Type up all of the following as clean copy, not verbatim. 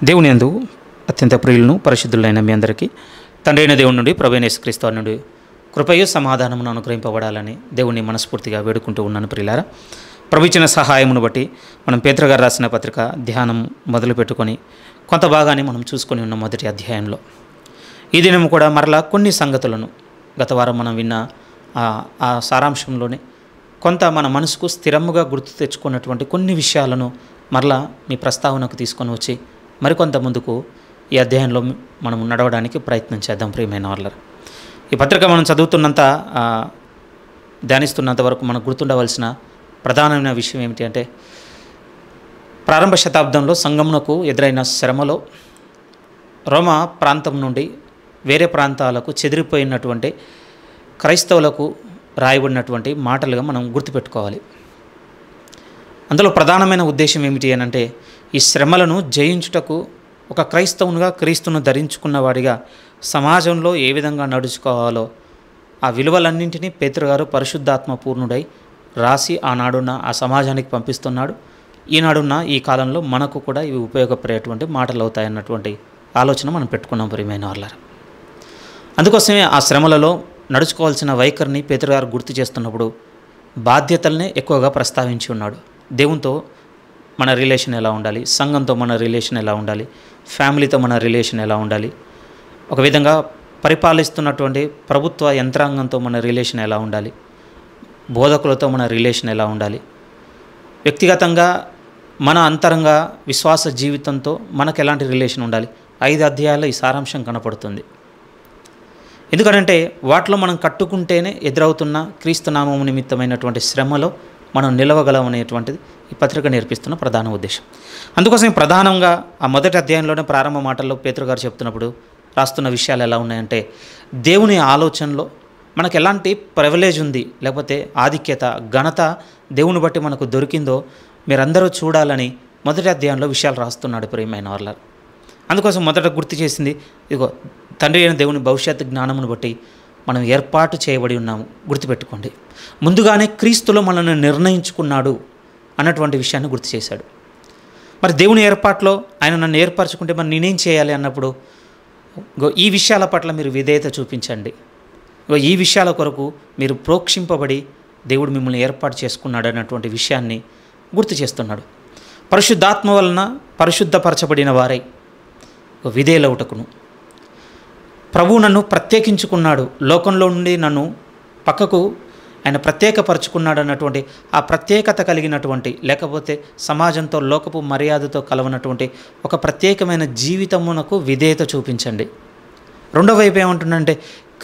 దేవుని యందు అత్యంత ప్రియులను పరిశుద్ధులైన మీ అందరికీ తండ్రి అయిన దేవుని నుండి ప్రభువైన యేసుక్రీస్తు నుండి కృపయు సమాధానమును అనుగ్రహింపబడాలని దేవుని మనస్ఫూర్తిగా వేడుకుంటూ ఉన్నాను. ప్రియులారా, ప్రభు ఇచ్చిన సహాయమును బట్టి మనం పేతురు గారు రాసిన పత్రిక ధ్యానం మొదలు పెట్టుకొని కొంత భాగాన్ని మనం చూసుకొని ఉన్న మొదటి అధ్యాయంలో ఈ దినం కూడా మరలా కొన్ని సంగతులను గత వారం మనం విన్న ఆ సారాంశంలోనే కొంత మన మనసుకు స్థిరముగా గుర్తు తెచ్చుకున్నటువంటి కొన్ని విషయాలను మరలా మీ ప్రస్తావనకు తీసుకొని వచ్చి మరికొంత ముందుకు ఈ అధ్యాయంలో మనం నడవడానికి ప్రయత్నం చేద్దాం. ప్రియమైన వాళ్ళారా, ఈ పత్రిక మనం చదువుతున్నంత ధ్యానిస్తున్నంత వరకు మనకు గుర్తుండవలసిన ప్రధానమైన విషయం ఏమిటి అంటే, ప్రారంభ శతాబ్దంలో సంఘమునకు ఎదురైన శ్రమలో రోమా ప్రాంతం నుండి వేరే ప్రాంతాలకు చెదిరిపోయినటువంటి క్రైస్తవులకు రాయబడినటువంటి మాటలుగా మనం గుర్తుపెట్టుకోవాలి. అందులో ప్రధానమైన ఉద్దేశం ఏమిటి అని అంటే, ఈ శ్రమలను జయించుటకు ఒక క్రైస్తవునిగా క్రీస్తును ధరించుకున్నవాడిగా సమాజంలో ఏ విధంగా నడుచుకోవాలో ఆ విలువలన్నింటినీ పేతురు గారు పరిశుద్ధాత్మ పూర్ణుడై రాసి ఆనాడున్న ఆ సమాజానికి పంపిస్తున్నాడు. ఈనాడున్న ఈ కాలంలో మనకు కూడా ఇవి ఉపయోగపడేటువంటి మాటలు అవుతాయన్నటువంటి ఆలోచన మనం పెట్టుకున్నాం. ప్రియమైన వాళ్ళారా, అందుకోసమే ఆ శ్రమలలో నడుచుకోవాల్సిన వైఖరిని పేతురు గారు గుర్తు చేస్తున్నప్పుడు బాధ్యతలనే ఎక్కువగా ప్రస్తావించి ఉన్నాడు. దేవునితో మన రిలేషన్ ఎలా ఉండాలి, సంఘంతో మన రిలేషన్ ఎలా ఉండాలి, ఫ్యామిలీతో మన రిలేషన్ ఎలా ఉండాలి, ఒక విధంగా పరిపాలిస్తున్నటువంటి ప్రభుత్వ యంత్రాంగంతో మన రిలేషన్ ఎలా ఉండాలి, బోధకులతో మన రిలేషన్ ఎలా ఉండాలి, వ్యక్తిగతంగా మన అంతరంగ విశ్వాస జీవితంతో మనకు ఎలాంటి రిలేషన్ ఉండాలి. 5 అధ్యాయాల్లో ఈ సారాంశం కనపడుతుంది. ఎందుకంటే వాటిలో మనం కట్టుకుంటేనే ఎదురవుతున్న క్రీస్తు నామము నిమిత్తమైనటువంటి శ్రమలో మనం నిలవగలం అనేటువంటిది ఈ పత్రిక నేర్పిస్తున్న ప్రధాన ఉద్దేశం. అందుకోసం ప్రధానంగా ఆ మొదటి అధ్యాయంలోనే ప్రారంభ మాటల్లో పేతురు గారు చెప్తున్నప్పుడు రాస్తున్న విషయాలు ఎలా ఉన్నాయంటే, దేవుని ఆలోచనలో మనకు ఎలాంటి ప్రివిలేజ్ ఉంది, లేకపోతే ఆధిక్యత ఘనత దేవుని బట్టి మనకు దొరికిందో మీరందరూ చూడాలని మొదటి అధ్యాయంలో విషయాలు రాస్తున్నాడు. ప్రియమైన వాళ్ళ అందుకోసం మొదట గుర్తు చేసింది, ఇదిగో తండ్రి అయిన దేవుని భవిష్యత్తు జ్ఞానమును బట్టి మనం ఏర్పాటు చేయబడి ఉన్నాము. గుర్తుపెట్టుకోండి, ముందుగానే క్రీస్తులో మనల్ని నిర్ణయించుకున్నాడు అన్నటువంటి విషయాన్ని గుర్తు చేశాడు. మరి దేవుని ఏర్పాట్లో ఆయన నన్ను ఏర్పరచుకుంటే మరి నేనేం చేయాలి అన్నప్పుడు ఈ విషయాల పట్ల మీరు విధేయత చూపించండి. ఈ విషయాల కొరకు మీరు ప్రోక్షింపబడి దేవుడు మిమ్మల్ని ఏర్పాటు చేసుకున్నాడు అన్నటువంటి విషయాన్ని గుర్తు చేస్తున్నాడు. పరిశుద్ధాత్మ వలన పరిశుద్ధపరచబడిన వారై విధేయులవుటకును, ప్రభువు నన్ను ప్రత్యేకించుకున్నాడు, లోకంలో నుండి నన్ను పక్కకు ఆయన ప్రత్యేకపరచుకున్నాడు అన్నటువంటి ఆ ప్రత్యేకత కలిగినటువంటి, లేకపోతే సమాజంతో లోకపు మర్యాదతో కలవనటువంటి ఒక ప్రత్యేకమైన జీవితమునకు విధేయత చూపించండి. రెండవ వైపు ఏమంటుందంటే,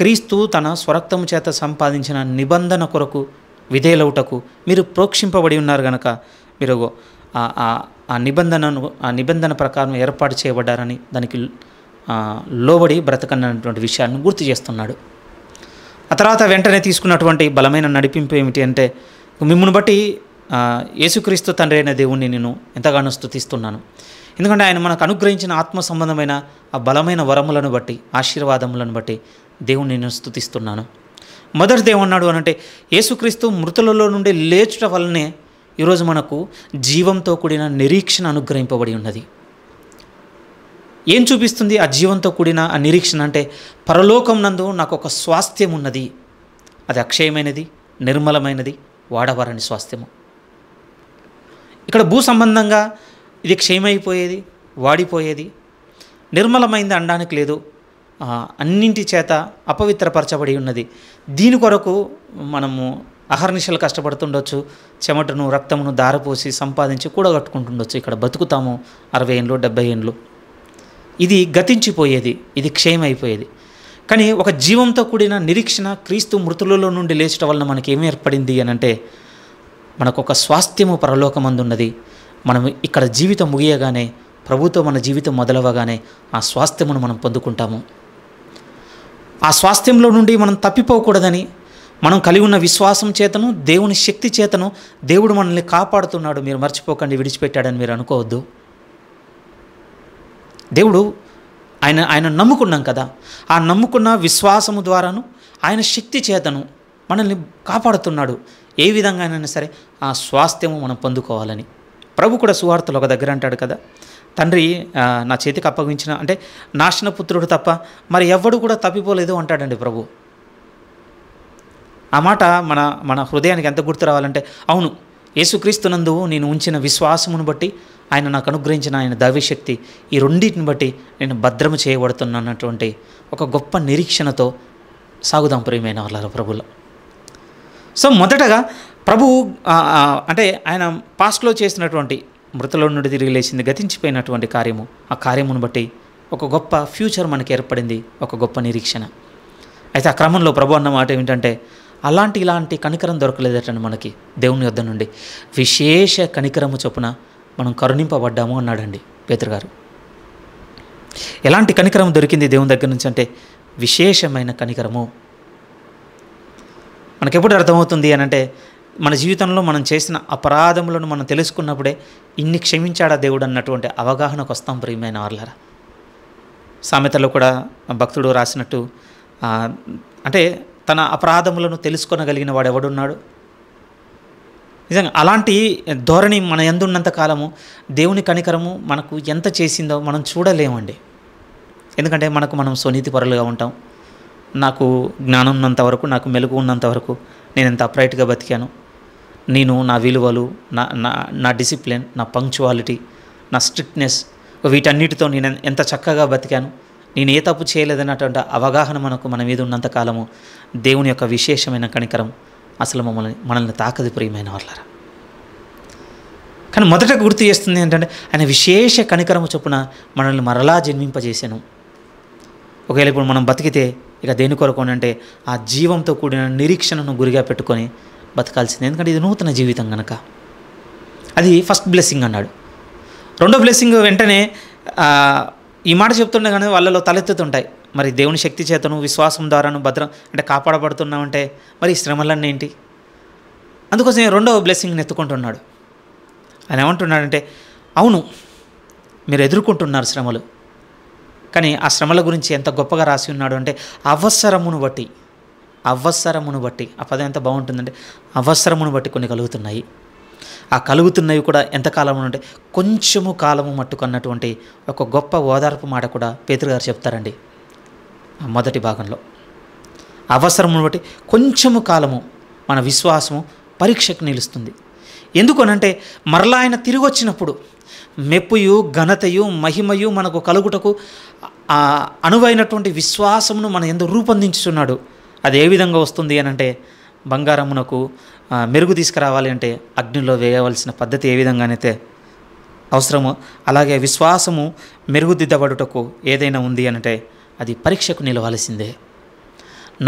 క్రీస్తు తన స్వరక్తము చేత సంపాదించిన నిబంధన కొరకు విధేయులవుటకు మీరు ప్రోక్షింపబడి ఉన్నారు కనుక మీరు ఆ నిబంధన ప్రకారం ఏర్పాటు చేయబడ్డారని దానికి లోబడి బ్రతకన్నటువంటి విషయాన్ని గుర్తు చేస్తున్నాడు. ఆ తర్వాత వెంటనే తీసుకున్నటువంటి బలమైన నడిపింపు ఏమిటి అంటే, మిమ్మల్ని బట్టి యేసుక్రీస్తు తండ్రి అయిన దేవుణ్ణి నేను ఎంతగానో స్తుతిస్తున్నాను. ఎందుకంటే ఆయన మనకు అనుగ్రహించిన ఆత్మ సంబంధమైన ఆ బలమైన వరములను బట్టి, ఆశీర్వాదములను బట్టి దేవుణ్ణి నేను స్తుతిస్తున్నాను. మొదటిది ఏమన్నాడు అనంటే, యేసుక్రీస్తు మృతులలో నుండి లేచుట వల్లనే ఈరోజు మనకు జీవంతో కూడిన నిరీక్షణ అనుగ్రహింపబడి ఉన్నది. ఏం చూపిస్తుంది ఆ జీవంతో కూడిన ఆ నిరీక్షణ అంటే, పరలోకం నందు నాకు ఒక స్వాస్థ్యం ఉన్నది, అది అక్షయమైనది, నిర్మలమైనది, వాడవారని స్వాస్థ్యము. ఇక్కడ భూ సంబంధంగా ఇది క్షయమైపోయేది, వాడిపోయేది, నిర్మలమైంది అనడానికి లేదు, అన్నింటి చేత అపవిత్రపరచబడి ఉన్నది. దీని కొరకు మనము అహర్నిశలు కష్టపడుతుండొచ్చు, చెమటను రక్తమును దారపోసి సంపాదించి కూడగట్టుకుంటుండొచ్చు. ఇక్కడ బతుకుతాము 60 ఏళ్ళు 70 ఏళ్ళు, ఇది గతించిపోయేది, ఇది క్షయమైపోయేది. కానీ ఒక జీవంతో కూడిన నిరీక్షణ క్రీస్తు మృతులలో నుండి లేచడం వలన మనకి ఏమి ఏర్పడింది అని అంటే, మనకు ఒక స్వాస్థ్యము పరలోకమందున్నది. మనం ఇక్కడ జీవితం ముగియగానే, ప్రభుతో మన జీవితం మొదలవగానే ఆ స్వాస్థ్యమును మనం పొందుకుంటాము. ఆ స్వాస్థ్యంలో నుండి మనం తప్పిపోకూడదని, మనం కలిగి ఉన్న విశ్వాసం చేతను దేవుని శక్తి చేతను దేవుడు మనల్ని కాపాడుతున్నాడు. మీరు మర్చిపోకండి, విడిచిపెట్టాడని మీరు అనుకోవద్దు. దేవుడు ఆయన నమ్ముకున్నాం కదా, ఆ నమ్ముకున్న విశ్వాసము ద్వారాను ఆయన శక్తి చేతను మనల్ని కాపాడుతున్నాడు. ఏ విధంగా అయినా సరే ఆ స్వాస్థ్యము మనం పొందుకోవాలని ప్రభు కూడా సువార్తలో ఒక దగ్గర అంటాడు కదా, తండ్రి నా చేతికి అప్పగించిన అంటే నాశనపుత్రుడు తప్ప మరి ఎవ్వడు కూడా తప్పిపోలేదు అంటాడండి ప్రభు. ఆ మాట మన మన హృదయానికి ఎంత గుర్తు రావాలంటే, అవును, యేసుక్రీస్తునందు నేను ఉంచిన విశ్వాసమును బట్టి, ఆయన నాకు అనుగ్రహించిన ఆయన దైవశక్తి, ఈ రెండింటిని బట్టి నేను భద్రము చేయబడుతున్నటువంటి ఒక గొప్ప నిరీక్షణతో సాగుదాం ప్రియమైన వాళ్ళ ప్రభులో. సో మొదటగా ప్రభు అంటే ఆయన పాస్ట్లో చేసినటువంటి మృతుల నుండి తిరిగి లేచింది, గతించిపోయినటువంటి కార్యము, ఆ కార్యమును బట్టి ఒక గొప్ప ఫ్యూచర్ మనకి ఏర్పడింది, ఒక గొప్ప నిరీక్షణ. అయితే ఆ క్రమంలో ప్రభు అన్న మాట ఏమిటంటే, ఇలాంటి కనికరం దొరకలేదటండి మనకి దేవుని యొద్ద నుండి. విశేష కనికరము చొప్పున మనం కరుణింపబడ్డాము అన్నాడండి పేతురు గారు. ఎలాంటి కనికరం దొరికింది దేవుని దగ్గర నుంచి అంటే, విశేషమైన కనికరము. మనకెప్పుడు అర్థమవుతుంది అని అంటే, మన జీవితంలో మనం చేసిన అపరాధములను మనం తెలుసుకున్నప్పుడే ఇన్ని క్షమించాడా దేవుడు అన్నటువంటి అవగాహనకు వస్తాం ప్రియమైన వాళ్ళరా. సామెతలో కూడా భక్తుడు రాసినట్టు అంటే తన అపరాధములను తెలుసుకొనగలిగిన వాడు ఎవడున్నాడు? నిజంగా అలాంటి ధోరణి మన యందున్నంత కాలము దేవుని కనికరము మనకు ఎంత చేసిందో మనం చూడలేమండి. ఎందుకంటే మనం స్వనీతిపరులుగా ఉంటాం. నాకు జ్ఞానం ఉన్నంత వరకు, నాకు మెలుగు ఉన్నంత వరకు నేను ఎంత అప్రైట్గా బతికాను, నేను నా విలువలు, నా డిసిప్లిన్, నా పంక్చువాలిటీ, నా స్ట్రిక్ట్నెస్, వీటన్నిటితో నేను ఎంత చక్కగా బతికాను, నేను ఏ తప్పు చేయలేదన్నటువంటి అవగాహన మన మీద ఉన్నంత కాలము దేవుని యొక్క విశేషమైన కనికరం అసలు మనల్ని తాకది ప్రియమైన వాళ్ళరా. కానీ మొదట గుర్తు చేస్తుంది ఏంటంటే, ఆయన విశేష కనికరము చొప్పున మనల్ని మరలా జన్మింపజేసాను. ఒకవేళ ఇప్పుడు మనం బతికితే ఇక దేని కొరకు అంటే ఆ జీవంతో కూడిన నిరీక్షణను గురిగా పెట్టుకొని బతకాల్సింది. ఎందుకంటే ఇది నూతన జీవితం కనుక. అది ఫస్ట్ బ్లెస్సింగ్ అన్నాడు. రెండో బ్లెస్సింగ్ వెంటనే ఈ మాట చెప్తుండే కానీ వాళ్ళలో తలెత్తుతుంటాయి. మరి దేవుని శక్తి చేతను విశ్వాసం ద్వారాను భద్రం అంటే కాపాడబడుతున్నామంటే మరి ఈ శ్రమలన్నీ ఏంటి? అందుకోసం రెండవ బ్లెస్సింగ్ని ఎత్తుకుంటున్నాడు. ఆయన ఏమంటున్నాడంటే, అవును మీరు ఎదుర్కొంటున్నారు శ్రమలు, కానీ ఆ శ్రమల గురించి ఎంత గొప్పగా రాసి ఉన్నాడు అంటే, అవసరమును బట్టి, ఆ పదం ఎంత బాగుంటుందంటే, అవసరమును బట్టి కొన్ని కలుగుతున్నాయి. ఆ కలుగుతున్నవి కూడా ఎంతకాలం అంటే కొంచెము కాలము మట్టుకున్నటువంటి ఒక గొప్ప ఓదార్పు మాట కూడా పేతురు గారు చెప్తారండి ఆ మొదటి భాగంలో. అవసరమును బట్టి కొంచెము కాలము మన విశ్వాసము పరీక్షకు నిలుస్తుంది. ఎందుకనంటే మరలా ఆయన తిరిగి వచ్చినప్పుడు మెప్పుయు ఘనతయు మహిమయు మనకు కలుగుటకు అనువైనటువంటి విశ్వాసమును మన యందు రూపొందించుచున్నాడు. అది ఏ విధంగా వస్తుంది అని అంటే, బంగారమునకు మెరుగు తీసుకురావాలి అంటే అగ్నిలో వేయవలసిన పద్ధతి ఏ విధంగానైతే అవసరమో, అలాగే విశ్వాసము మెరుగుదిద్దబడుటకు ఏదైనా ఉంది అంటే అది పరీక్షకు నిలవాల్సిందే.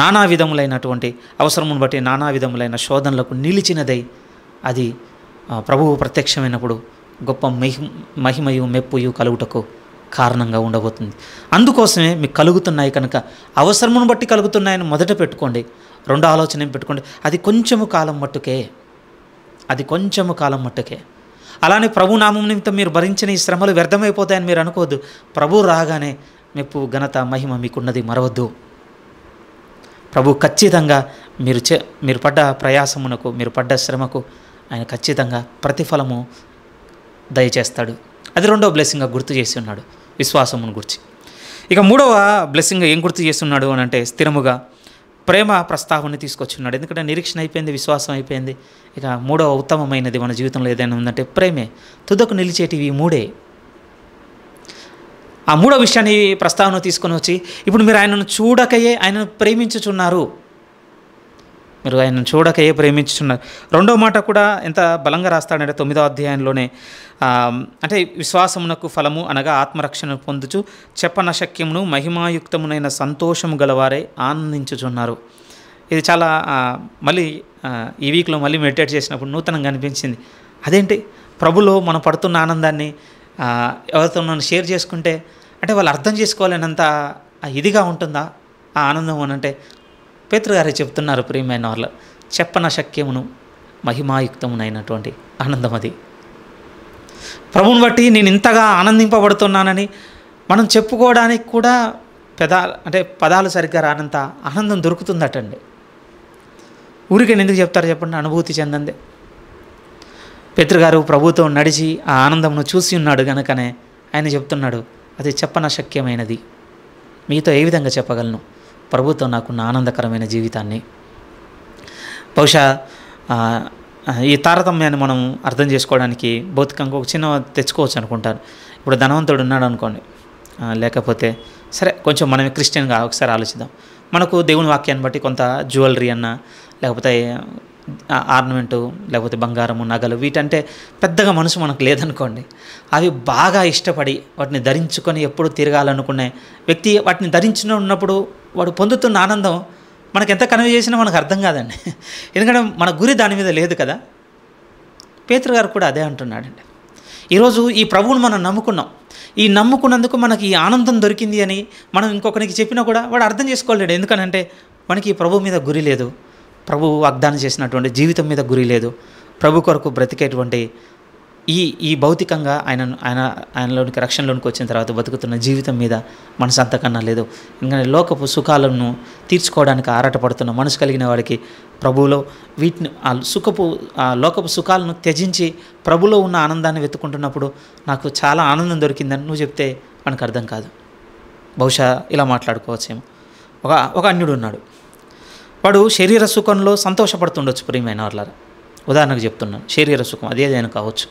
నానా విధములైనటువంటి అవసరమును బట్టి నానా విధములైన శోధనలకు నిలిచినదై అది ప్రభువు ప్రత్యక్షమైనప్పుడు గొప్ప మహిమయు మెప్పుయు కలుగుటకు కారణంగా ఉండబోతుంది. అందుకోసమే మీకు కలుగుతున్నాయి కనుక అవసరమును బట్టి కలుగుతున్నాయని మొదట పెట్టుకోండి. రెండో ఆలోచన ఏం పెట్టుకోండి, అది కొంచెము కాలం మట్టుకే. అలానే ప్రభు నామం నిమిత్తం మీరు భరించిన ఈ శ్రమలు వ్యర్థమైపోతాయని మీరు అనుకోవద్దు. ప్రభు రాగానే మెప్పు ఘనత మహిమ మీకున్నది మరవద్దు. ప్రభు ఖచ్చితంగా మీరు పడ్డ ప్రయాసమునకు, మీరు పడ్డ శ్రమకు ఆయన ఖచ్చితంగా ప్రతిఫలము దయచేస్తాడు. అది రెండవ బ్లెస్సింగ్గా గుర్తు చేసి ఉన్నాడు విశ్వాసమును గురించి. ఇక మూడవ బ్లెస్సింగ్ ఏం గుర్తు చేస్తున్నాడు అని అంటే, స్థిరముగా ప్రేమ ప్రస్తావన తీసుకొచ్చున్నాడు. ఎందుకంటే నిరీక్షణ అయిపోయింది, విశ్వాసం అయిపోయింది. ఇక మూడవ ఉత్తమమైనది మన జీవితంలో ఏదైనా ఉందంటే ప్రేమే. తుదకు నిలిచేటివి మూడే. ఆ మూడో విషయాన్ని ప్రస్తావన తీసుకొని వచ్చి, ఇప్పుడు మీరు ఆయనను చూడకయే ఆయనను ప్రేమించుచున్నారు. రెండో మాట కూడా ఎంత బలంగా రాస్తాడంటే 9వ అధ్యాయంలోనే, అంటే విశ్వాసమునకు ఫలము అనగా ఆత్మరక్షణ పొందుచు చెప్పనశక్యమును మహిమాయుక్తమునైన సంతోషము గలవారే ఆనందించుచున్నారు. ఇది చాలా మళ్ళీ ఈ వీక్లో మళ్ళీ మెడిటేట్ చేసినప్పుడు నూతనంగా అనిపించింది. అదేంటి, ప్రభులో మనం పడుతున్న ఆనందాన్ని ఎవరితో నన్ను షేర్ చేసుకుంటే అంటే వాళ్ళు అర్థం చేసుకోవాలనంత ఇదిగా ఉంటుందా ఆ ఆనందం అని అంటే, పేతురు గారే చెప్తున్నారు ప్రియమైన వాళ్ళు, చెప్పనశక్యమును మహిమాయుక్తమునైనటువంటి ఆనందం అది. ప్రభువుని బట్టి నేను ఇంతగా ఆనందింపబడుతున్నానని మనం చెప్పుకోవడానికి కూడా పదాలు సరిగ్గా రానంత ఆనందం దొరుకుతుందటండి. ఊరికే ఎందుకు చెప్తారు చెప్పండి, అనుభూతి చెందందే. పేతురు గారు ప్రభువుతో నడిచి ఆ ఆనందంను చూసి ఉన్నాడు కనుకనే ఆయన చెప్తున్నాడు, అది చెప్పనశక్యమైనది, మీతో ఏ విధంగా చెప్పగలను ప్రభుతో నాకున్న ఆనందకరమైన జీవితాన్ని. బహుశా ఈ తారతమ్యాన్ని మనం అర్థం చేసుకోవడానికి భౌతికంగా ఒక చిన్న తెచ్చుకోవచ్చు అనుకుంటాను. ఇప్పుడు ధనవంతుడు ఉన్నాడు అనుకోండి, లేకపోతే సరే కొంచెం మనం క్రిస్టియన్గా ఒకసారి ఆలోచిద్దాం. మనకు దేవుని వాక్యాన్ని బట్టి కొంత జ్యువెలరీ అన్న, లేకపోతే ఆర్నమెంటు, లేకపోతే బంగారము, నగలు, వీటంటే పెద్దగా మనసు మనకు లేదనుకోండి. అవి బాగా ఇష్టపడి వాటిని ధరించుకొని ఎప్పుడు తిరగాలనుకునే వ్యక్తి వాటిని ధరించిన ఉన్నప్పుడు వాడు పొందుతున్న ఆనందం మనకు ఎంత కన్వే చేసినా మనకు అర్థం కాదండి. ఎందుకంటే మన గురి దాని మీద లేదు కదా. పేతురు గారు కూడా అదే అంటున్నాడండి. ఈరోజు ఈ ప్రభువును మనం నమ్ముకున్నాం, ఈ నమ్ముకున్నందుకు మనకి ఈ ఆనందం దొరికింది అని మనం ఇంకొకరికి చెప్పినా కూడా వాడు అర్థం చేసుకోలేడు. ఎందుకనంటే మనకి ఈ ప్రభు మీద గురి లేదు, ప్రభువు వాగ్దానం చేసినటువంటి జీవితం మీద గురి లేదు, ప్రభు కొరకు బ్రతికేటువంటి ఈ భౌతికంగా ఆయనలోనికి రక్షణలోనికి వచ్చిన తర్వాత బతుకుతున్న జీవితం మీద మనసు అంతకన్నా లేదు. ఇంకా లోకపు సుఖాలను తీర్చుకోవడానికి ఆరాటపడుతున్న మనసు కలిగిన వాడికి ప్రభువులో వీటిని లోకపు సుఖాలను త్యజించి ప్రభులో ఉన్న ఆనందాన్ని వెతుకుంటున్నప్పుడు నాకు చాలా ఆనందం దొరికిందని నువ్వు చెప్తే మనకు అర్థం కాదు. బహుశా ఇలా మాట్లాడుకోవచ్చేమో. ఒక అన్యుడు ఉన్నాడు, వాడు శరీర సుఖంలో సంతోషపడుతుండొచ్చు. ప్రియమైన వాళ్ళ ఉదాహరణకు చెప్తున్నాను, శరీర సుఖం అదేదైనా కావచ్చు.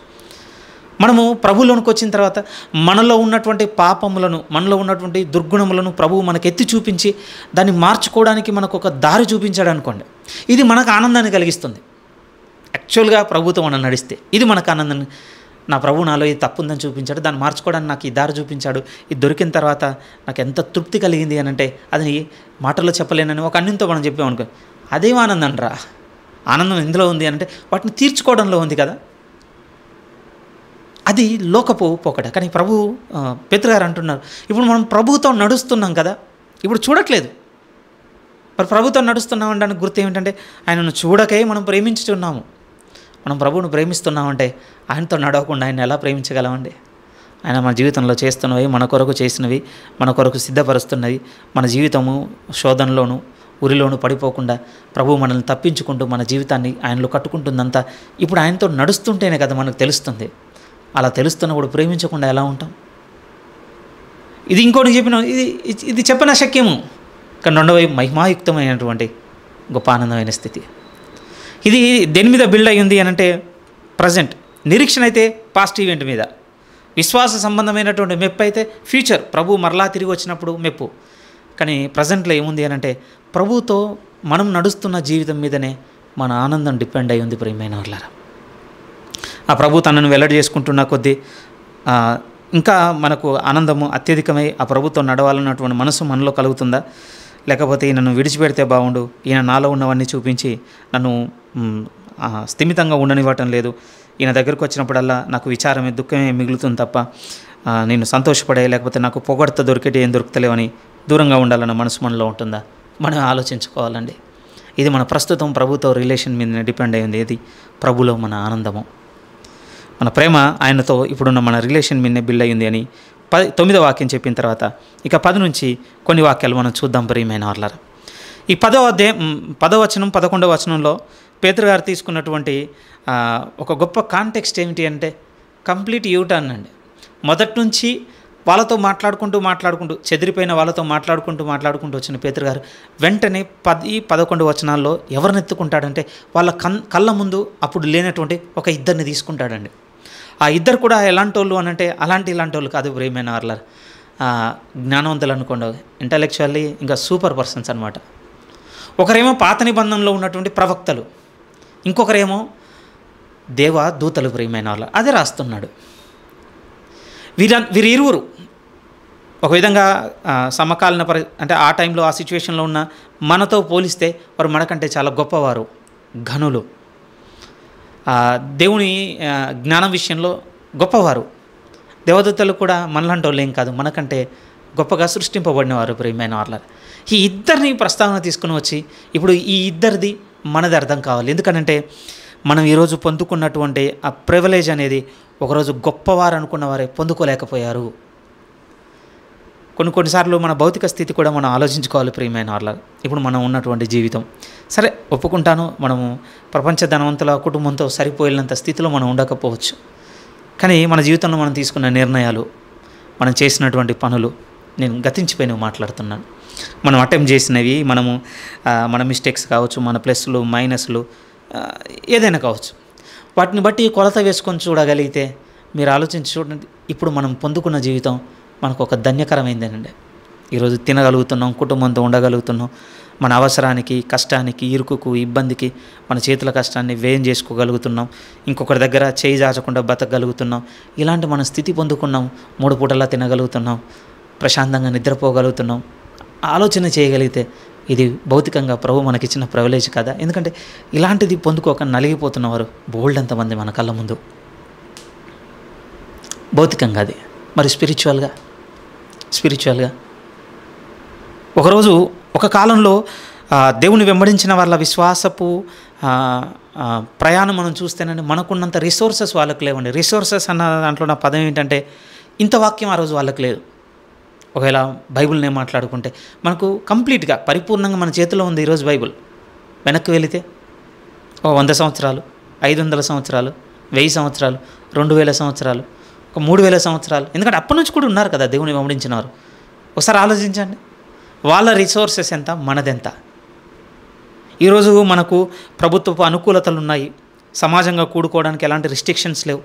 మనము ప్రభువులోనికి వచ్చిన తర్వాత మనలో ఉన్నటువంటి పాపములను, మనలో ఉన్నటువంటి దుర్గుణములను ప్రభువు మనకు ఎత్తి చూపించి దాన్ని మార్చుకోవడానికి మనకు ఒక దారి చూపించాడు అనుకోండి, ఇది మనకు ఆనందాన్ని కలిగిస్తుంది. యాక్చువల్గా ప్రభుతో మనం నడిస్తే ఇది మనకు ఆనందాన్ని, నా ప్రభు నాలో ఇది తప్పు ఉందని చూపించాడు, దాన్ని మార్చుకోవడానికి నాకు ఈ దారి చూపించాడు, ఇది దొరికిన తర్వాత నాకు ఎంత తృప్తి కలిగింది అని అంటే అది మాటల్లో చెప్పలేనని ఒక అన్యంతో మనం చెప్పామనుకో, అదేం ఆనందం రా. ఆనందం ఎందులో ఉంది అంటే వాటిని తీర్చుకోవడంలో ఉంది కదా. అది లోకపు పోకడ. కానీ ప్రభు పేతురు గారు అంటున్నారు, ఇప్పుడు మనం ప్రభువుతో నడుస్తున్నాం కదా, ఇప్పుడు చూడట్లేదు. మరి ప్రభుతో నడుస్తున్నాం అంటే గుర్తు ఏమిటంటే ఆయనను చూడకే మనం ప్రేమించుతున్నాము. మనం ప్రభువును ప్రేమిస్తున్నామంటే ఆయనతో నడవకుండా ఆయన ఎలా ప్రేమించగలమండి? ఆయన మన జీవితంలో చేస్తున్నవి, మన కొరకు చేసినవి, మన కొరకు సిద్ధపరుస్తున్నవి, మన జీవితము శోధనలోను ఉరిలోను పడిపోకుండా ప్రభువు మనల్ని తప్పించుకుంటూ మన జీవితాన్ని ఆయనలో కట్టుకుంటుందంతా ఇప్పుడు ఆయనతో నడుస్తుంటేనే కదా మనకు తెలుస్తుంది. అలా తెలుస్తున్నప్పుడు ప్రేమించకుండా ఎలా ఉంటాం? ఇది ఇంకోటి చెప్పిన ఇది చెప్పనశక్యము. కానీ రెండవ మహిమాయుక్తమైనటువంటి గొప్ప ఆనందమైన స్థితి. ఇది దేని మీద బిల్డ్ అయ్యింది అని అంటే ప్రజెంట్. నిరీక్షణ అయితే పాస్ట్ ఈవెంట్ మీద, విశ్వాస సంబంధమైనటువంటి మెప్పు అయితే ఫ్యూచర్ ప్రభు మరలా తిరిగి వచ్చినప్పుడు మెప్పు. కానీ ప్రజెంట్లో ఏముంది అని అంటే ప్రభుతో మనం నడుస్తున్న జీవితం మీదనే మన ఆనందం డిపెండ్ అయి ఉంది. ప్రియమైన వాళ్ళారా, ఆ ప్రభు తనను వెల్లడి చేసుకుంటున్న కొద్దీ ఇంకా మనకు ఆనందము అత్యధికమై ఆ ప్రభుతో నడవాలన్నటువంటి మనసు మనలో కలుగుతుందా? లేకపోతే ఈయనను విడిచిపెడితే బాగుండు, ఈయన నాలో ఉన్నవన్నీ చూపించి నన్ను స్థిమితంగా ఉండనివ్వటం లేదు, ఈయన దగ్గరకు వచ్చినప్పుడల్లా నాకు విచారమే దుఃఖమే మిగులుతుంది తప్ప నేను సంతోషపడే, లేకపోతే నాకు పొగడ్త దొరికేటి ఏం దొరుకుతలేవని దూరంగా ఉండాలన్న మనసు మనలో ఉంటుందా? మనం ఆలోచించుకోవాలండి. ఇది మన ప్రస్తుతం ప్రభుతో రిలేషన్ మీద డిపెండ్ అయ్యింది. ఏది? ప్రభులో మన ఆనందము, మన ప్రేమ ఆయనతో ఇప్పుడున్న మన రిలేషన్ మీదనే బిల్డ్ అయ్యింది అని 9వ వాక్యం చెప్పిన తర్వాత ఇక 10 నుంచి కొన్ని వాక్యాలు మనం చూద్దాం. ప్రియమైన వాళ్ళారా, ఈ 10వ అధ్యాయం 10వ వచనం 11వ వచనంలో పేతురు గారు తీసుకున్నటువంటి ఒక గొప్ప కాంటెక్స్ట్ ఏమిటి అంటే కంప్లీట్ యూటర్న్ అండి. మొదటి నుంచి వాళ్ళతో మాట్లాడుకుంటూ చెదిరిపోయిన వాళ్ళతో మాట్లాడుకుంటూ వచ్చిన పేతురు గారు వెంటనే 10-11 వచనాల్లో ఎవరిని ఎత్తుకుంటాడంటే వాళ్ళ కళ్ళ ముందు అప్పుడు లేనటువంటి ఒక ఇద్దరిని తీసుకుంటాడండి. ఆ ఇద్దరు కూడా ఎలాంటి వాళ్ళు అని అంటే ఇలాంటి వాళ్ళు కాదు. ప్రియమైన వాళ్ళ జ్ఞానవంతులు అనుకోండి, ఇంటలెక్చువల్లీ ఇంకా సూపర్ పర్సన్స్ అనమాట. ఒకరేమో పాత నిబంధనలో ఉన్నటువంటి ప్రవక్తలు, ఇంకొకరేమో దేవదూతలు. ప్రియమైన వాళ్ళ అదే రాస్తున్నాడు. వీరిరువురు ఒక విధంగా సమకాలీన అంటే ఆ టైంలో ఆ సిచ్యువేషన్లో ఉన్న మనతో పోలిస్తే వారు మనకంటే చాలా గొప్పవారు, ఘనులు, దేవుని జ్ఞానం విషయంలో గొప్పవారు. దేవదూతలు కూడా మనలాంటి వాళ్ళు ఏం కాదు, మనకంటే గొప్పగా సృష్టింపబడినవారు. ప్రియమైన వాళ్ళ ఈ ఇద్దరిని ప్రస్తావన తీసుకుని వచ్చి ఇప్పుడు ఈ ఇద్దరిది మనది అర్థం కావాలి. ఎందుకనంటే మనం ఈరోజు పొందుకున్నటువంటి ఆ ప్రివిలేజ్ అనేది ఒకరోజు గొప్పవారు అనుకున్న వారే పొందుకోలేకపోయారు. కొన్నిసార్లు మన భౌతిక స్థితి కూడా మనం ఆలోచించుకోవాలి. ప్రియమైన వాళ్ళ ఇప్పుడు మనం ఉన్నటువంటి జీవితం సరే ఒప్పుకుంటాను, మనము ప్రపంచ ధనవంతుల కుటుంబంతో సరిపోయినంత స్థితిలో మనం ఉండకపోవచ్చు. కానీ మన జీవితంలో మనం తీసుకున్న నిర్ణయాలు, మనం చేసినటువంటి పనులు, నేను గతించిపోయినవి మాట్లాడుతున్నాను. మనం అటెంప్ట్ చేసినవి, మన మిస్టేక్స్ కావచ్చు, మన ప్లస్లు మైనస్లు ఏదైనా కావచ్చు, వాటిని బట్టి కొలత వేసుకొని చూడగలిగితే మీరు ఆలోచించి చూడండి. ఇప్పుడు మనం పొందుకున్న జీవితం మనకు ఒక ధన్యకరమైందేనండి. ఈరోజు తినగలుగుతున్నాం, కుటుంబంతో ఉండగలుగుతున్నాం, మన అవసరానికి, కష్టానికి, ఇరుకుకు, ఇబ్బందికి మన చేతుల కష్టాన్ని వ్యయం చేసుకోగలుగుతున్నాం, ఇంకొకరి దగ్గర చేయి చాచకుండా బతకగలుగుతున్నాం. ఇలాంటి మన స్థితి పొందుకున్నాం. 3 పూటలా తినగలుగుతున్నాం, ప్రశాంతంగా నిద్రపోగలుగుతున్నాం. ఆలోచన చేయగలిగితే ఇది భౌతికంగా ప్రభు మనకిచ్చిన ప్రివిలేజ్ కదా. ఎందుకంటే ఇలాంటిది పొందుకోక నలిగిపోతున్నవారు బోల్డ్ అంతమంది మన కళ్ళ ముందు. భౌతికంగా అది, మరి స్పిరిచువల్గా ఒకరోజు ఒక కాలంలో దేవుని వెంబడించిన వాళ్ళ విశ్వాసపు ప్రయాణం మనం చూస్తేనండి, మనకున్నంత రిసోర్సెస్ వాళ్ళకి లేవండి. రిసోర్సెస్ అన్న దాంట్లో నా పదం ఏంటంటే, ఇంత వాక్యం ఆ రోజు వాళ్ళకి లేదు. ఒకవేళ బైబిల్నే మాట్లాడుకుంటే మనకు కంప్లీట్గా పరిపూర్ణంగా మన చేతిలో ఉంది ఈరోజు బైబిల్. వెనక్కి వెళితే 100 సంవత్సరాలు, 500 సంవత్సరాలు, 1000 సంవత్సరాలు, 2000 సంవత్సరాలు, 3000 సంవత్సరాలు, ఎందుకంటే అప్పటి నుంచి కూడా ఉన్నారు కదా దేవుని వెంబడించిన వారు. ఒకసారి ఆలోచించండి, వాళ్ళ రిసోర్సెస్ ఎంత, మనదెంత. ఈరోజు మనకు ప్రభుత్వపు అనుకూలతలు ఉన్నాయి, సమాజంగా కూడుకోవడానికి ఎలాంటి రిస్ట్రిక్షన్స్ లేవు.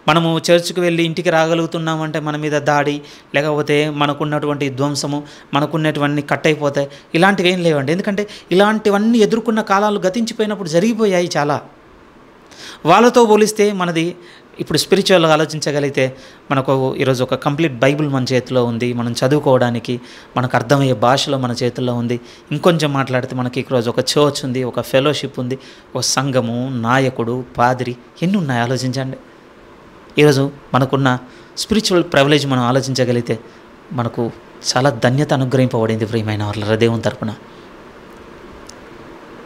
మనము చర్చ్కి వెళ్ళి ఇంటికి రాగలుగుతున్నామంటే మన మీద దాడి, లేకపోతే మనకున్నటువంటి ధ్వంసము, మనకున్నటువంటి కట్ అయిపోతాయి, ఇలాంటివి ఏం లేవండి. ఎందుకంటే ఇలాంటివన్నీ ఎదుర్కొన్న కాలాలు గతించిపోయినప్పుడు జరిగిపోయాయి చాలా. వాళ్ళతో పోలిస్తే మనది ఇప్పుడు స్పిరిచువల్గా ఆలోచించగలిగితే మనకు ఈరోజు ఒక కంప్లీట్ బైబిల్ మన చేతిలో ఉంది. మనం చదువుకోవడానికి మనకు అర్థమయ్యే భాషలో మన చేతుల్లో ఉంది. ఇంకొంచెం మాట్లాడితే మనకి ఈరోజు ఒక చర్చ్ ఉంది, ఒక ఫెలోషిప్ ఉంది, ఒక సంఘము, నాయకుడు, పాదిరి, ఎన్ని ఉన్నాయి ఆలోచించండి. ఈరోజు మనకున్న స్పిరిచువల్ ప్రివిలేజ్ మనం ఆలోచించగలిగితే మనకు చాలా ధన్యత అనుగ్రహింపబడింది ప్రియమైన వాళ్ళ దేవుని తరపున.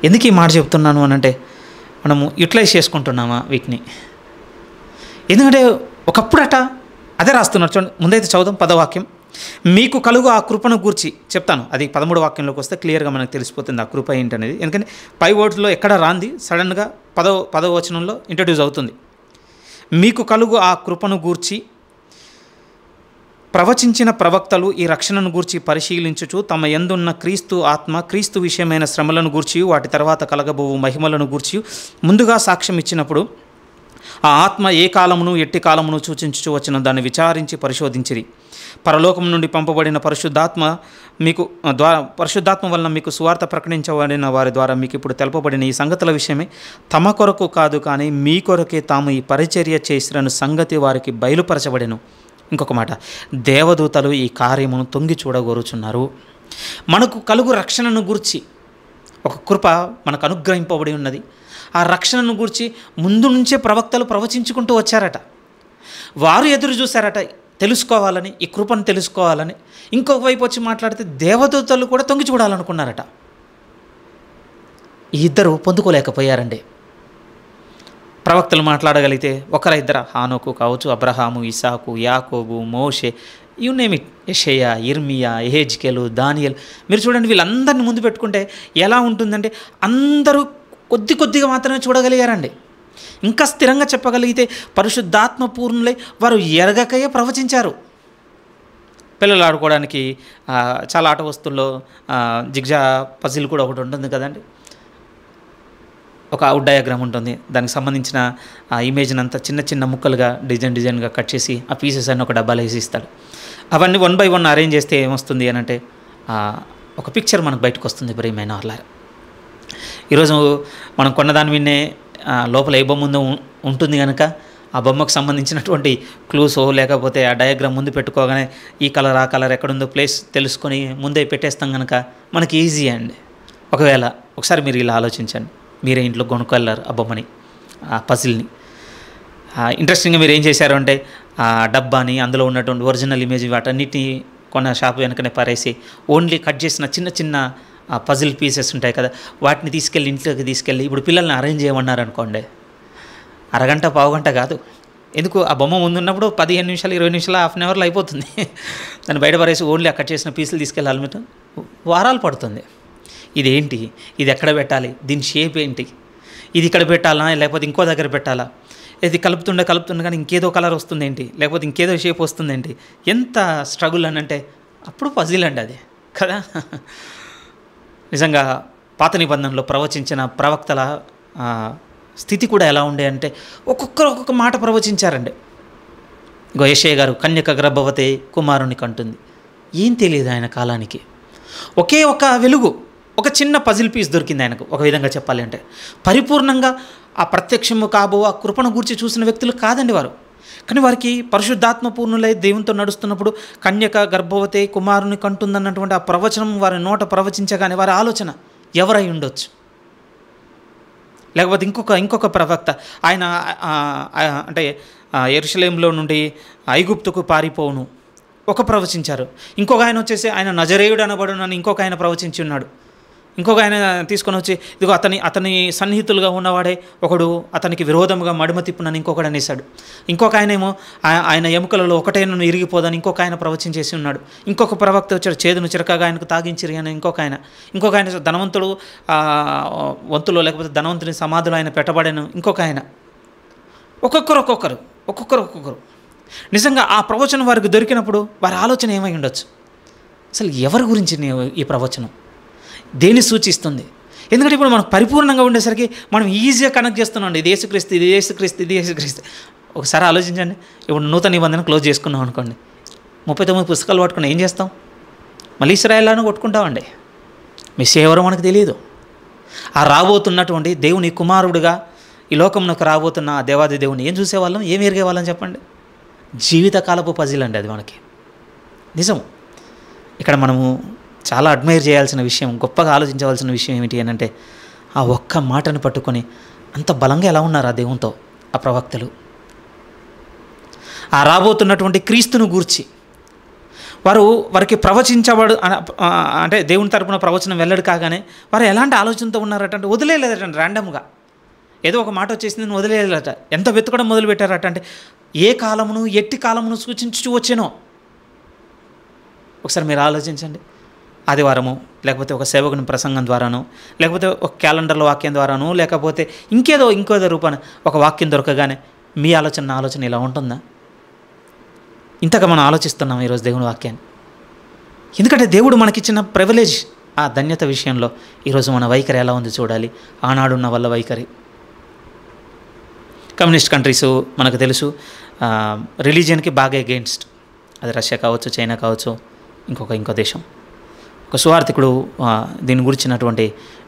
ఎందుకు ఈ మాట చెప్తున్నాను అనంటే, మనము యూటిలైజ్ చేసుకుంటున్నామా వీటిని? ఎందుకంటే ఒకప్పుడట అదే రాస్తున్నారు చూడండి. ముందైతే చదువుదాం 10వ వాక్యం. మీకు కలుగు ఆ కృపను గూర్చి చెప్తాను. అది 13వ వాక్యంలోకి వస్తే క్లియర్గా మనకు తెలిసిపోతుంది ఆ కృప ఏంటనేది. ఎందుకంటే పై వర్డ్స్లో ఎక్కడ రాంది సడన్గా 10వ వచనంలో ఇంట్రడ్యూస్ అవుతుంది. మీకు కలుగు ఆ కృపను గూర్చి ప్రవచించిన ప్రవక్తలు ఈ రక్షణను గూర్చి పరిశీలించుచు తమ యందున్న క్రీస్తు ఆత్మ, క్రీస్తు విషయమైన శ్రమలను గూర్చి, వాటి తర్వాత కలగబోవు మహిమలను గూర్చి ముందుగా సాక్ష్యం ఇచ్చినప్పుడు ఆ ఆత్మ ఏ కాలమును ఎట్టి కాలమును సూచించుచు వచ్చిన దాన్ని విచారించి పరిశోధించిరి. పరలోకం నుండి పంపబడిన పరిశుద్ధాత్మ వలన మీకు సువార్త ప్రకటించబడిన వారి ద్వారా మీకు ఇప్పుడు తెలపబడిన ఈ సంగతుల విషయమే తమ కొరకు కాదు కానీ మీ కొరకే తాము ఈ పరిచర్య చేసిన సంగతి వారికి బయలుపరచబడెను. ఇంకొక మాట, దేవదూతలు ఈ కార్యమును తొంగి చూడగోరుచున్నారు. మనకు కలుగు రక్షణను గూర్చి ఒక కృప మనకు అనుగ్రహింపబడి ఉన్నది. ఆ రక్షణను గూర్చి ముందు నుంచే ప్రవక్తలు ప్రవచించుకుంటూ వచ్చారట. వారు ఎదురు చూశారట తెలుసుకోవాలని, ఈ కృపను తెలుసుకోవాలని. ఇంకొక వైపు వచ్చి మాట్లాడితే దేవదూతలు కూడా తొంగి చూడాలనుకున్నారట. ఈ ఇద్దరు పొందుకోలేకపోయారండి. ప్రవక్తలు మాట్లాడగలిగితే ఒకరిద్దరు, హానోకు కావచ్చు, అబ్రహాము, ఇసాకు, యాకోబు, మోషే, యు నేమ్ ఇట్, యెషయా, ఇర్మియా, యెహెజ్కేలు, దానియేలు. మీరు చూడండి, వీళ్ళందరినీ ముందు పెట్టుకుంటే ఎలా ఉంటుందంటే అందరూ కొద్దిగా మాత్రమే చూడగలిగారండి. ఇంకా స్థిరంగా చెప్పగలిగితే పరిశుద్ధాత్మ పూర్ణులై వారు ఎరగకయే ప్రవచించారు. పిల్లలు ఆడుకోవడానికి చాలా ఆట వస్తువుల్లో జిగ్జా పజిల్ కూడా ఒకటి ఉంటుంది కదండి. ఒక అవుట్ డయాగ్రామ్ ఉంటుంది, దానికి సంబంధించిన ఆ ఇమేజ్ని అంతా చిన్న ముక్కలుగా డిజైన్గా కట్ చేసి ఆ పీసెస్ అన్నీ ఒక డబ్బాలో వేసి ఇస్తాడు. అవన్నీ 1 by 1 అరేంజ్ చేస్తే ఏమొస్తుంది అని అంటే ఒక పిక్చర్ మనకు బయటకు వస్తుంది. ప్రియమైన వాళ్ళారా, ఈరోజు మనం కొన్నదాని విన్నే లోపల ఏ బొమ్మ ఉందో ఉంటుంది కనుక ఆ బొమ్మకు సంబంధించినటువంటి క్లూసో లేకపోతే ఆ డయాగ్రామ్ ముందు పెట్టుకోగానే ఈ కలర్ ఆ కలర్ ఎక్కడుందో ప్లేస్ తెలుసుకొని ముందే పెట్టేస్తాం కనుక మనకి ఈజీ అండి. ఒకసారి మీరు ఇలా ఆలోచించండి, మీరే ఇంట్లో కొనుక్కెళ్ళారు ఆ బొమ్మని, ఆ పజిల్ని. ఇంట్రెస్టింగ్గా మీరు ఏం చేశారు అంటే ఆ డబ్బాని, అందులో ఉన్నటువంటి ఒరిజినల్ ఇమేజ్ వాటన్నిటిని కొన్న షాప్ వెనకనే పారేసి ఓన్లీ కట్ చేసిన చిన్న పజిల్ పీసెస్ ఉంటాయి కదా, వాటిని తీసుకెళ్ళి ఇంట్లోకి తీసుకెళ్ళి ఇప్పుడు పిల్లల్ని అరేంజ్ చేయమన్నారు అనుకోండి, అరగంట పావుగంట కాదు. ఎందుకు, ఆ బొమ్మ ముందున్నప్పుడు 15 నిమిషాలు 20 నిమిషాలు హాఫ్ అన్ అవర్లో అయిపోతుంది. దాన్ని బయట పడేసి ఓన్లీ ఆ కట్ చేసిన పీసులు తీసుకెళ్ళాలి, మీరు వారాలు పడుతుంది. ఇదేంటి, ఇది ఎక్కడ పెట్టాలి, దీని షేప్ ఏంటి, ఇది ఇక్కడ పెట్టాలా లేకపోతే ఇంకో దగ్గర పెట్టాలా, ఇది కలుపుతుండే కానీ ఇంకేదో కలర్ వస్తుంది ఏంటి, లేకపోతే ఇంకేదో షేప్ వస్తుంది ఏంటి, ఎంత స్ట్రగుల్ అని అంటే అప్పుడు పజిల్ అండి అది కదా. నిజంగా పాత నిబంధనలో ప్రవచించిన ప్రవక్తల స్థితి కూడా ఎలా ఉండే అంటే ఒక్కొక్కరు ఒక్కొక్క మాట ప్రవచించారండి. ఇగో యెషయా గారు కన్యక గర్భవతి కుమారుని కంటుంది. ఏం తెలియదు ఆయన కాలానికి. ఒకే ఒక వెలుగు, ఒక చిన్న పజిల్ పీస్ దొరికింది ఆయనకు. ఒక విధంగా చెప్పాలి అంటే పరిపూర్ణంగా ఆ ప్రత్యక్షము కాబో ఆ కృపను గూర్చి చూసిన వ్యక్తులు కాదండి వారు. కానీ వారికి పరిశుద్ధాత్మ పూర్ణులై దేవునితో నడుస్తున్నప్పుడు కన్యక గర్భవతి కుమారుని కంటుందన్నటువంటి ఆ ప్రవచనం వారి నోట ప్రవచించగానే వారి ఆలోచన ఎవరై ఉండొచ్చు. లేకపోతే ఇంకొక ప్రవక్త ఆయన అంటే యెరూషలేములో నుండి ఐగుప్తుకు పారిపోవును ఒక ప్రవచించారు. ఇంకొక ఆయన వచ్చేసి ఆయన నజరేయుడు అనబడునని ఇంకొక ఆయన ప్రవచించి ఉన్నాడు. ఇంకొక ఆయన తీసుకొని వచ్చి ఇదిగో అతని సన్నిహితులుగా ఉన్నవాడే ఒకడు అతనికి విరోధముగా మడిమ తిప్పునని ఇంకొకడు అనేసాడు. ఇంకొక ఆయన ఏమో ఆయన ఎముకలలో ఒకటే నన్ను ఇరిగిపోదని ఇంకొక ఆయన ప్రవచించేసి ఉన్నాడు. ఇంకొక ప్రవక్త వచ్చాడు, చేదును చిరకగా ఆయనకు తాగించిరి అని ఇంకొక ఆయన ధనవంతుడు వంతులో లేకపోతే ధనవంతుని సమాధిలో ఆయన పెట్టబడను ఇంకొక ఆయన. ఒక్కొక్కరు నిజంగా ఆ ప్రవచనం వారికి దొరికినప్పుడు వారి ఆలోచన ఏమై ఉండొచ్చు? అసలు ఎవరి గురించి ఈ ప్రవచనం దేన్ని సూచిస్తుంది? ఎందుకంటే ఇప్పుడు మనకు పరిపూర్ణంగా ఉండేసరికి మనం ఈజీగా కనెక్ట్ చేస్తున్నాం. ఇది యేసుక్రీస్తు. ఒకసారి ఆలోచించండి. ఇప్పుడు నూతన నిబంధన క్లోజ్ చేసుకున్నాం అనుకోండి, 39 పుస్తకాలు పట్టుకుని ఏం చేస్తాం? మళ్ళీ ఇశ్రాయేలును కొట్టుకుంటామండి. మెస్సీయా ఎవరో మనకు తెలియదు. ఆ రాబోతున్నటువంటి దేవుని కుమారుడుగా ఈ లోకంలోకి రాబోతున్న ఆ దేవాది దేవుని ఏం చూసేవాళ్ళం, ఏం ఎరిగేవాళ్ళం చెప్పండి? జీవితకాలపు పజిల్ అండి అది మనకి. నిజం. ఇక్కడ మనము చాలా అడ్మైర్ చేయాల్సిన విషయం, గొప్పగా ఆలోచించవలసిన విషయం ఏమిటి అని అంటే ఆ ఒక్క మాటను పట్టుకొని అంత బలంగా ఎలా ఉన్నారు ఆ దేవునితో ఆ ప్రవక్తలు. ఆ రాబోతున్నటువంటి క్రీస్తును గూర్చి వారికి ప్రవచించబడు అంటే దేవుని తరపున ప్రవచనం వెల్లడి కాగానే వారు ఎలాంటి ఆలోచనతో ఉన్నారట, వదిలేలేదట. ర్యాండమ్గా ఏదో ఒక మాట వచ్చేసింది నేను వదిలేదట. ఎంత వెతకడం మొదలుపెట్టారట అంటే ఏ కాలమును ఎట్టి కాలమును సూచించు వచ్చేనో ఒకసారి మీరు ఆలోచించండి. ఆదివారము లేకపోతే ఒక సేవకుని ప్రసంగం ద్వారానో లేకపోతే ఒక క్యాలెండర్లో వాక్యం ద్వారానో లేకపోతే ఇంకేదో రూపాన ఒక వాక్యం దొరకగానే మీ ఆలోచన నా ఆలోచన ఇలా ఉంటుందా? ఇంతగా మనం ఆలోచిస్తున్నాం ఈరోజు దేవుని వాక్యాన్ని. ఎందుకంటే దేవుడు మనకిచ్చిన ప్రివిలేజ్, ఆ ధన్యత విషయంలో ఈరోజు మన వైఖరి ఎలా ఉంది చూడాలి. ఆనాడున్న వాళ్ళ వైఖరి. కమ్యూనిస్ట్ కంట్రీసు మనకు తెలుసు రిలీజియన్కి బాగా అగెయిన్స్ట్. అది రష్యా కావచ్చు, చైనా కావచ్చు, ఇంకో దేశం. ఒక సువార్థికుడు దీని గురించినటువంటి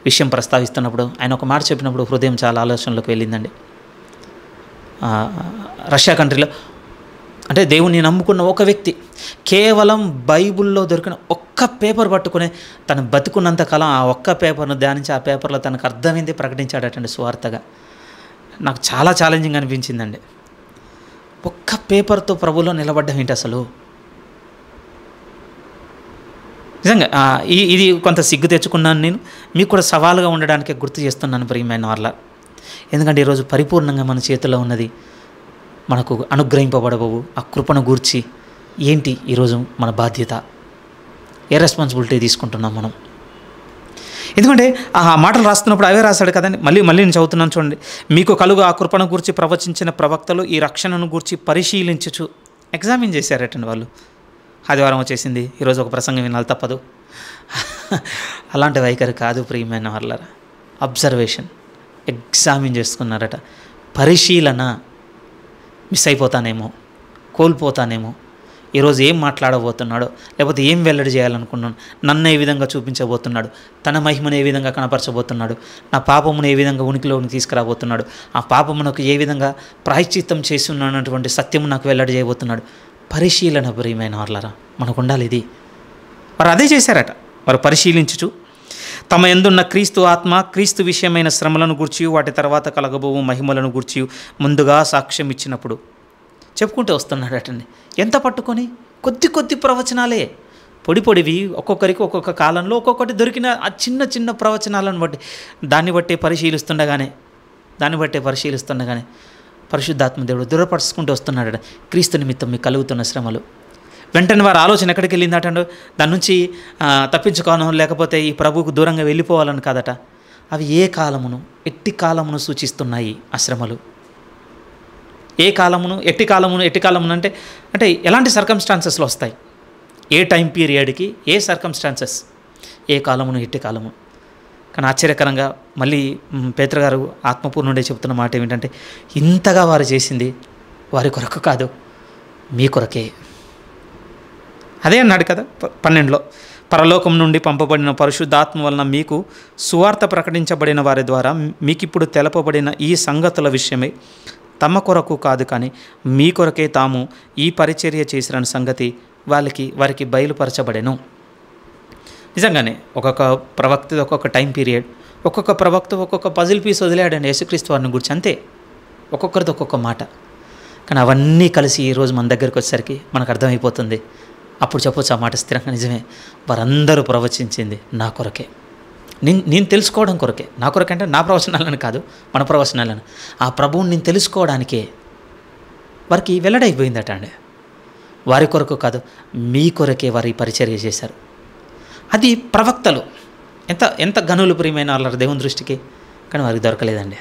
విషయం ప్రస్తావిస్తున్నప్పుడు ఆయన ఒక మాట చెప్పినప్పుడు హృదయం చాలా ఆలోచనలోకి వెళ్ళిందండి. రష్యా కంట్రీలో అంటే దేవుని నమ్ముకున్న ఒక వ్యక్తి కేవలం బైబిల్లో దొరికిన ఒక్క పేపర్ పట్టుకుని తను బతుకున్నంత కాలం ఆ ఒక్క పేపర్ను ధ్యానించి ఆ పేపర్లో తనకు అర్థమైంది ప్రకటించాడటండి సువార్తగా. నాకు చాలా ఛాలెంజింగ్ అనిపించిందండి. ఒక్క పేపర్తో ప్రభులో నిలబడ్డం ఏంటి అసలు? నిజంగా ఇది కొంత సిగ్గు తెచ్చుకున్నాను నేను. మీకు కూడా సవాలుగా ఉండడానికి గుర్తు చేస్తున్నాను ప్రియమైన వాళ్ళ. ఎందుకంటే ఈరోజు పరిపూర్ణంగా మన చేతిలో ఉన్నది మనకు అనుగ్రహింపబడబోవు ఆ కృపను గూర్చి ఏంటి ఈరోజు మన బాధ్యత, ఏ రెస్పాన్సిబిలిటీ తీసుకుంటున్నాం మనం? ఎందుకంటే ఆ మాటలు రాస్తున్నప్పుడు అవే రాశాడు కదండి. మళ్ళీ నేను చదువుతున్నాను చూడండి. మీకు కలుగు ఆ కృపను గూర్చి ప్రవచించిన ప్రవక్తలు ఈ రక్షణను గూర్చి పరిశీలించుచు ఎగ్జామిన్ చేశారటండి వాళ్ళు. ఆదివారం వచ్చేసింది, ఈరోజు ఒక ప్రసంగం వినాలి తప్పదు. అలాంటి వైఖరి కాదు ప్రియమైన వాళ్ళరా. అబ్జర్వేషన్, ఎగ్జామిన్ చేసుకున్నారట. పరిశీలన. మిస్ అయిపోతానేమో, కోల్పోతానేమో, ఈరోజు ఏం మాట్లాడబోతున్నాడో లేకపోతే ఏం వెల్లడి చేయాలనుకున్నాను, నన్ను ఏ విధంగా చూపించబోతున్నాడు, తన మహిమను ఏ విధంగా కనపరచబోతున్నాడు, నా పాపమును ఏ విధంగా ఉనికిలోకి తీసుకురాబోతున్నాడు, ఆ పాపమునకు ఏ విధంగా ప్రాయశ్చిత్తం చేసి ఉన్నటువంటి సత్యము నాకు వెల్లడి చేయబోతున్నాడు. పరిశీలన ప్రియమైన వాళ్ళరా, మనకు ఉండాలి ఇది. వారు అదే చేశారట. వారు పరిశీలించుచు తమ యందున్న క్రీస్తు ఆత్మ క్రీస్తు విషయమైన శ్రమలను గూర్చి వాటి తర్వాత కలగబోవు మహిమలను గూర్చి ముందుగా సాక్ష్యం ఇచ్చినప్పుడు చెప్పుకుంటూ వస్తున్నాడటండి. ఎంత పట్టుకొని కొద్ది ప్రవచనాలే, పొడివి, ఒక్కొక్కరికి ఒక్కొక్క కాలంలో ఒక్కొక్కటి దొరికిన ఆ చిన్న ప్రవచనాలను బట్టి దాన్ని బట్టే పరిశీలిస్తుండగానే పరిశుద్ధాత్మ దేవుడు దృఢపరుచుకుంటూ వస్తున్నాడట. క్రీస్తు నిమిత్తం మీకు కలుగుతున్న శ్రమలు. వెంటనే వారి ఆలోచన ఎక్కడికి వెళ్ళిందటండు, దాని నుంచి తప్పించుకోను లేకపోతే ఈ ప్రభువుకు దూరంగా వెళ్ళిపోవాలని కాదట. అవి ఏ కాలమును ఎట్టి కాలమును సూచిస్తున్నాయి ఆ శ్రమలు. ఎట్టి కాలమును అంటే అంటే ఎలాంటి సర్కమ్స్టాన్సెస్లో వస్తాయి, ఏ టైం పీరియడ్కి ఏ సర్కమ్స్టాన్సెస్, ఏ కాలమును ఎట్టి కాలము. కానీ ఆశ్చర్యకరంగా మళ్ళీ పేతురు గారు ఆత్మపూర్ణుడే చెప్తున్న మాట ఏమిటంటే, ఇంతగా వారు చేసింది వారి కొరకు కాదు, మీ కొరకే. అదే అన్నాడు కదా 12లో, పరలోకం నుండి పంపబడిన పరిశుద్ధాత్మ వలన మీకు సువార్త ప్రకటించబడిన వారి ద్వారా మీకిప్పుడు తెలపబడిన ఈ సంగతుల విషయమై తమ కొరకు కాదు కానీ మీ కొరకే తాము ఈ పరిచర్య చేసిన సంగతి వారికి బయలుపరచబడెను. నిజంగానే ఒక్కొక్క ప్రవక్త ఒక్కొక్క టైం పీరియడ్, ఒక్కొక్క ప్రవక్త ఒక్కొక్క పజిల్ పీస్ వదిలాడండి యేసుక్రీస్తు వారిని గురించి, అంతే. ఒక్కొక్కరిది ఒక్కొక్క మాట. కానీ అవన్నీ కలిసి ఈరోజు మన దగ్గరికి వచ్చేసరికి మనకు అర్థమైపోతుంది. అప్పుడు చెప్పొచ్చు ఆ మాట స్థిరంగా, నిజమే, వారందరూ ప్రవచించింది నా కొరకే, నేను తెలుసుకోవడం కొరకే. నా కొరకే అంటే నా ప్రవచనాలను కాదు, మన ప్రవచనాలను, ఆ ప్రభువుని నేను తెలుసుకోవడానికే వారికి వెల్లడైపోయిందట అండి. వారి కొరకు కాదు, మీ కొరకే వారి పరిచర్య చేశారు. అది ప్రవక్తలు ఎంత గనులు ప్రియమైన వాళ్ళ దేవుని దృష్టికి, కానీ వారికి దొరకలేదండి.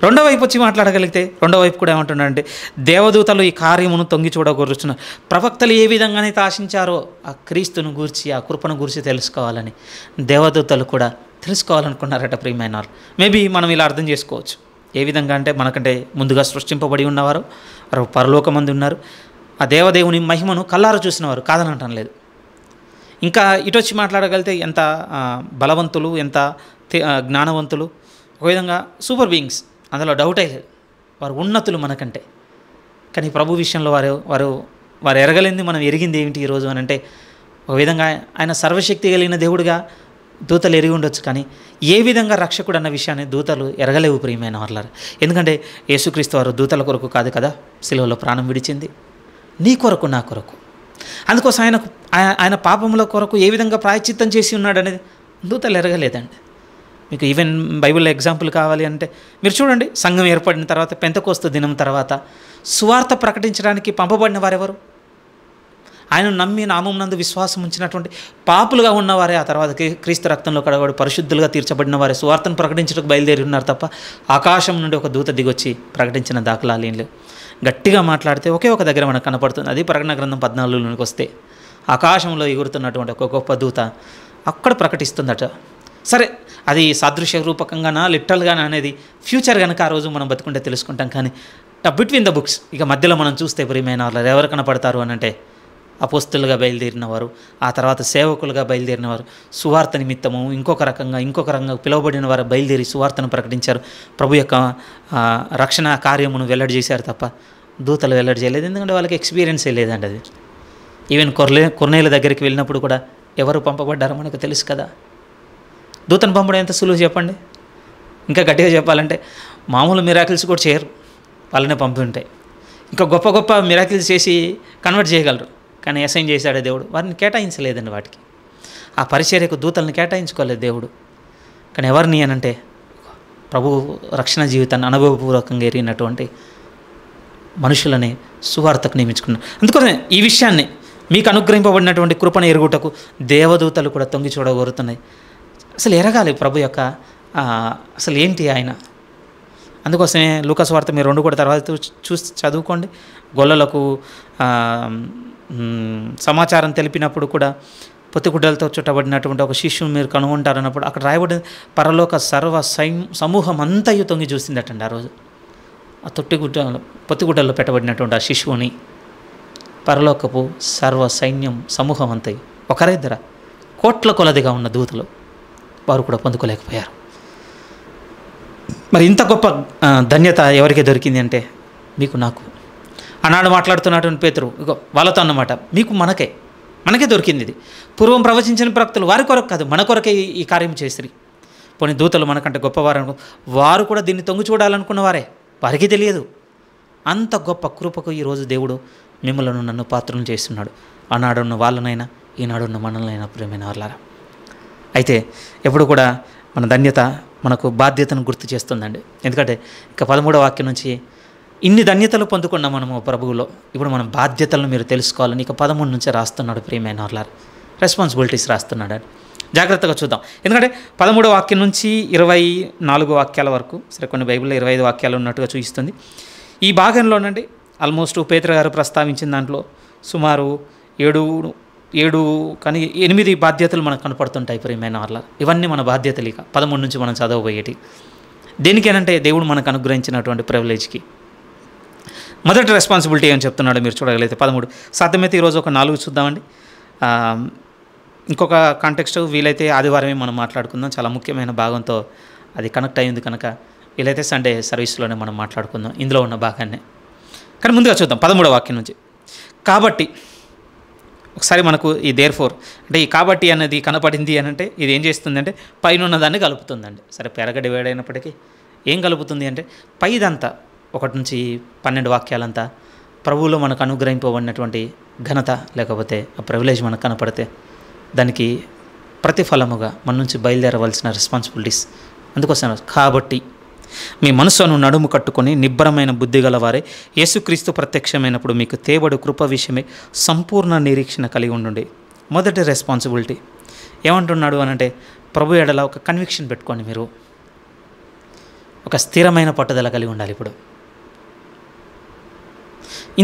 రెండో వైపు వచ్చి మాట్లాడగలిగితే, రెండో వైపు కూడా ఏమంటున్నారంటే, దేవదూతలు ఈ కార్యమును తొంగి చూడగోరుచున్నారు. ప్రవక్తలు ఏ విధంగానైతే ఆశించారో ఆ క్రీస్తును గూర్చి, ఆ కృపను గూర్చి తెలుసుకోవాలని దేవదూతలు కూడా తెలుసుకోవాలనుకున్నారట ప్రియమైన వారు. మేబీ మనం ఇలా అర్థం చేసుకోవచ్చు. ఏ విధంగా అంటే, మనకంటే ముందుగా సృష్టింపబడి ఉన్నవారు, వారు పరలోకమందు ఉన్నారు, ఆ దేవదేవుని మహిమను కల్లారు చూసినవారు, కాదనటం లేదు. ఇంకా ఇటొచ్చి మాట్లాడగలిగితే ఎంత బలవంతులు, ఎంత జ్ఞానవంతులు, ఒక విధంగా సూపర్ బీయింగ్స్, అందులో డౌటే లేదు. వారు ఉన్నతులు మనకంటే. కానీ ప్రభు విషయంలో వారు ఎరగలేంది మనం ఎరిగింది ఏమిటి ఈరోజు అని అంటే, ఒక విధంగా ఆయన సర్వశక్తి కలిగిన దేవుడిగా దూతలు ఎరిగి ఉండొచ్చు, కానీ ఏ విధంగా రక్షకుడు అన్న విషయాన్ని దూతలు ఎరగలేవు ప్రియమైన వాళ్ళారు. ఎందుకంటే యేసుక్రీస్తు వారు దూతల కొరకు కాదు కదా సిలువలో ప్రాణం విడిచింది, నీ కొరకు నా కొరకు. అందుకోసం ఆయన పాపముల కొరకు ఏ విధంగా ప్రాయశ్చిత్తం చేసి ఉన్నాడు అనేది దూతలు ఎరగలేదండి. మీకు ఈవెన్ బైబిల్లో ఎగ్జాంపుల్ కావాలి అంటే మీరు చూడండి, సంఘం ఏర్పడిన తర్వాత పెంతెకోస్తు దినం తర్వాత సువార్త ప్రకటించడానికి పంపబడిన వారెవరు? ఆయన నమ్మి నామం నందు విశ్వాసం ఉంచినటువంటి పాపులుగా ఉన్నవారే ఆ తర్వాత క్రీస్తు రక్తంలో కడగబడి పరిశుద్ధులుగా తీర్చబడిన వారే సువార్తను ప్రకటించడానికి బయలుదేరి ఉన్నారు తప్ప ఆకాశం నుండి ఒక దూత దిగొచ్చి ప్రకటించిన దాఖలాలు ఏం లేవు. గట్టిగా మాట్లాడితే ఒకే ఒక దగ్గర మనకు కనపడుతుంది, అది ప్రకటన గ్రంథం 14లోనికి వస్తే ఆకాశంలో ఎగురుతున్నటువంటి ఒక గొప్ప దూత అక్కడ ప్రకటిస్తుందట. సరే, అది సాదృశ్య రూపకంగానా లిటరల్గానా అనేది ఫ్యూచర్ కనుక ఆ రోజు మనం బతుకుంటే తెలుసుకుంటాం. కానీ బిట్వీన్ ద బుక్స్ ఇక మధ్యలో మనం చూస్తే ప్రియమైన వాళ్ళు ఎవరు కనపడతారు అని అంటే, అపోస్తులుగా బయలుదేరినవారు, ఆ తర్వాత సేవకులుగా బయలుదేరినవారు, సువార్త నిమిత్తము ఇంకొక రకంగా పిలువబడిన వారు బయలుదేరి సువార్తను ప్రకటించారు, ప్రభు యొక్క రక్షణ కార్యమును వెల్లడి చేశారు తప్ప దూతలు వెల్లడి చేయలేదు. ఎందుకంటే వాళ్ళకి ఎక్స్పీరియన్సే లేదండి. అది ఈవెన్ కొర్నేల దగ్గరికి వెళ్ళినప్పుడు కూడా ఎవరు పంపబడ్డారో మనకు తెలుసు కదా. దూతను పంపడం ఎంత సులువు చెప్పండి. ఇంకా గట్టిగా చెప్పాలంటే మామూలు మిరాకిల్స్ కూడా చేయరు, వాళ్ళనే పంపి ఉంటాయి. ఇంకా గొప్ప గొప్ప మిరాకిల్స్ చేసి కన్వర్ట్ చేయగలరు, కానీ అసైన్ చేశాడే దేవుడు, వారిని కేటాయించలేదండి. వాటికి ఆ పరిచర్యకు దూతలను కేటాయించుకోలేదు దేవుడు. కానీ ఎవరిని అనంటే ప్రభు రక్షణ జీవితాన్ని అనుభవపూర్వకంగా ఎరిగినటువంటి మనుషులని సువార్తకు నియమించుకున్నారు. అందుకనే ఈ విషయాన్ని మీకు అనుగ్రహింపబడినటువంటి కృపను ఎరుగుటకు దేవదూతలు కూడా తొంగి చూడగోరుతున్నాయి. అసలు ఎరగాలి ప్రభు యొక్క అసలు ఏంటి ఆయన. అందుకోసమే లూకాసు వార్త మీరు 2 కూడా తర్వాత చూసి చదువుకోండి. గొల్లలకు సమాచారం తెలిపినప్పుడు కూడా పొత్తిగుడ్డలతో చుట్టబడినటువంటి ఒక శిష్యుని మీరు కనుగొంటారన్నప్పుడు అక్కడ రాయబడిన పరలోక సర్వ సమూహం అంతయు తొంగి చూసిందటండి ఆ రోజు. ఆ పొత్తిగుడ్డల్లో పెట్టబడినటువంటి ఆ శిశువుని పరలోకపు సర్వ సైన్యం సమూహం అంతయు, ఒకరిద్దర కోట్ల కొలదిగా ఉన్న దూతలు, వారు కూడా పొందుకోలేకపోయారు. మరి ఇంత గొప్ప ధన్యత ఎవరికి దొరికింది అంటే మీకు నాకు. ఆనాడు మాట్లాడుతున్నటువంటి పేతురు ఇగో వాళ్ళతో అన్నమాట, మీకు మనకే దొరికింది ఇది. పూర్వం ప్రవచించిన ప్రవక్తలు వారి కొరకు కాదు మన కొరకే ఈ కార్యం చేసిరి. పోనీ దూతలు మనకంటే గొప్పవారు, వారు కూడా దీన్ని తొంగి చూడాలనుకున్న వారే, వారికి తెలియదు. అంత గొప్ప కృపకు ఈరోజు దేవుడు మిమ్మల్ని నన్ను పాత్రను చేస్తున్నాడు. ఆనాడున్న వాళ్ళనైనా ఈనాడున్న మనల్నైనా ప్రేమైన వాళ్ళారా. అయితే ఎప్పుడు కూడా మన ధన్యత మనకు బాధ్యతను గుర్తు చేస్తుందండి. ఎందుకంటే ఇక 13వ వాక్యం నుంచి ఇన్ని ధన్యతలు పొందుకున్నాం మనము ప్రభువులో. ఇప్పుడు మన బాధ్యతలను మీరు తెలుసుకోవాలని ఇక 13 నుంచి రాస్తున్నాడు ప్రియమైన వాళ్ళారా. రెస్పాన్సిబిలిటీస్ రాస్తున్నాడు అని జాగ్రత్తగా చూద్దాం. ఎందుకంటే 13వ వాక్యం నుంచి 24 వాక్యాల వరకు, సరే కొన్ని బైబిల్లో 25 వాక్యాలు ఉన్నట్టుగా చూపిస్తుంది. ఈ భాగంలోనండి ఆల్మోస్ట్ పేతురు గారు ప్రస్తావించిన దాంట్లో సుమారు 7 కానీ 8 బాధ్యతలు మనకు కనపడుతుంటాయి ప్రియమైన వాళ్ళ. ఇవన్నీ మన బాధ్యతలు. ఇక 13 నుంచి మనం చదవబోయేటి దేనికేనంటే దేవుడు మనకు అనుగ్రహించినటువంటి ప్రివిలేజ్కి. మొదటి రెస్పాన్సిబిలిటీ ఏమని చెప్తున్నాడో మీరు చూడగలిగితే 13. సాధ్యమైతే ఈరోజు ఒక 4 చూద్దామండి. ఇంకొక కాంటెక్స్ట్ వీలైతే ఆదివారమే మనం మాట్లాడుకుందాం. చాలా ముఖ్యమైన భాగంతో అది కనెక్ట్ అయ్యింది కనుక వీలైతే సండే సర్వీస్లోనే మనం మాట్లాడుకుందాం ఇందులో ఉన్న భాగాన్నే. కానీ ముందుగా చూద్దాం 13వ వాక్యం నుంచి. కాబట్టి ఒకసారి మనకు ఈ దేర్ఫోర్ అంటే ఈ కాబట్టి అనేది కనపడింది అని అంటే ఇది ఏం చేస్తుందంటే పైన ఉన్నదాన్ని కలుపుతుందండి. సరే పెరగ డివైడ్ అయినప్పటికీ ఏం కలుపుతుంది అంటే పైదంతా 1 నుంచి 12 వాక్యాలంతా ప్రభువులో మనకు అనుగ్రహింపబడినటువంటి ఘనత లేకపోతే ఆ ప్రివిలేజ్ మనకు కనపడితే దానికి ప్రతిఫలముగా మన నుంచి బయలుదేరవలసిన రెస్పాన్సిబిలిటీస్. అందుకోసం కాబట్టి మీ మనస్సును నడుము కట్టుకొని నిబ్బరమైన బుద్ధి గలవారే యేసుక్రీస్తు ప్రత్యక్షమైనప్పుడు మీకు తేబడు కృప విషయమే సంపూర్ణ నిరీక్షణ కలిగి ఉండండి. మొదటి రెస్పాన్సిబిలిటీ ఏమంటున్నాడు అనంటే ప్రభు ఎడల ఒక కన్విక్షన్ పెట్టుకోండి. మీరు ఒక స్థిరమైన పట్టుదల కలిగి ఉండాలి. ఇప్పుడు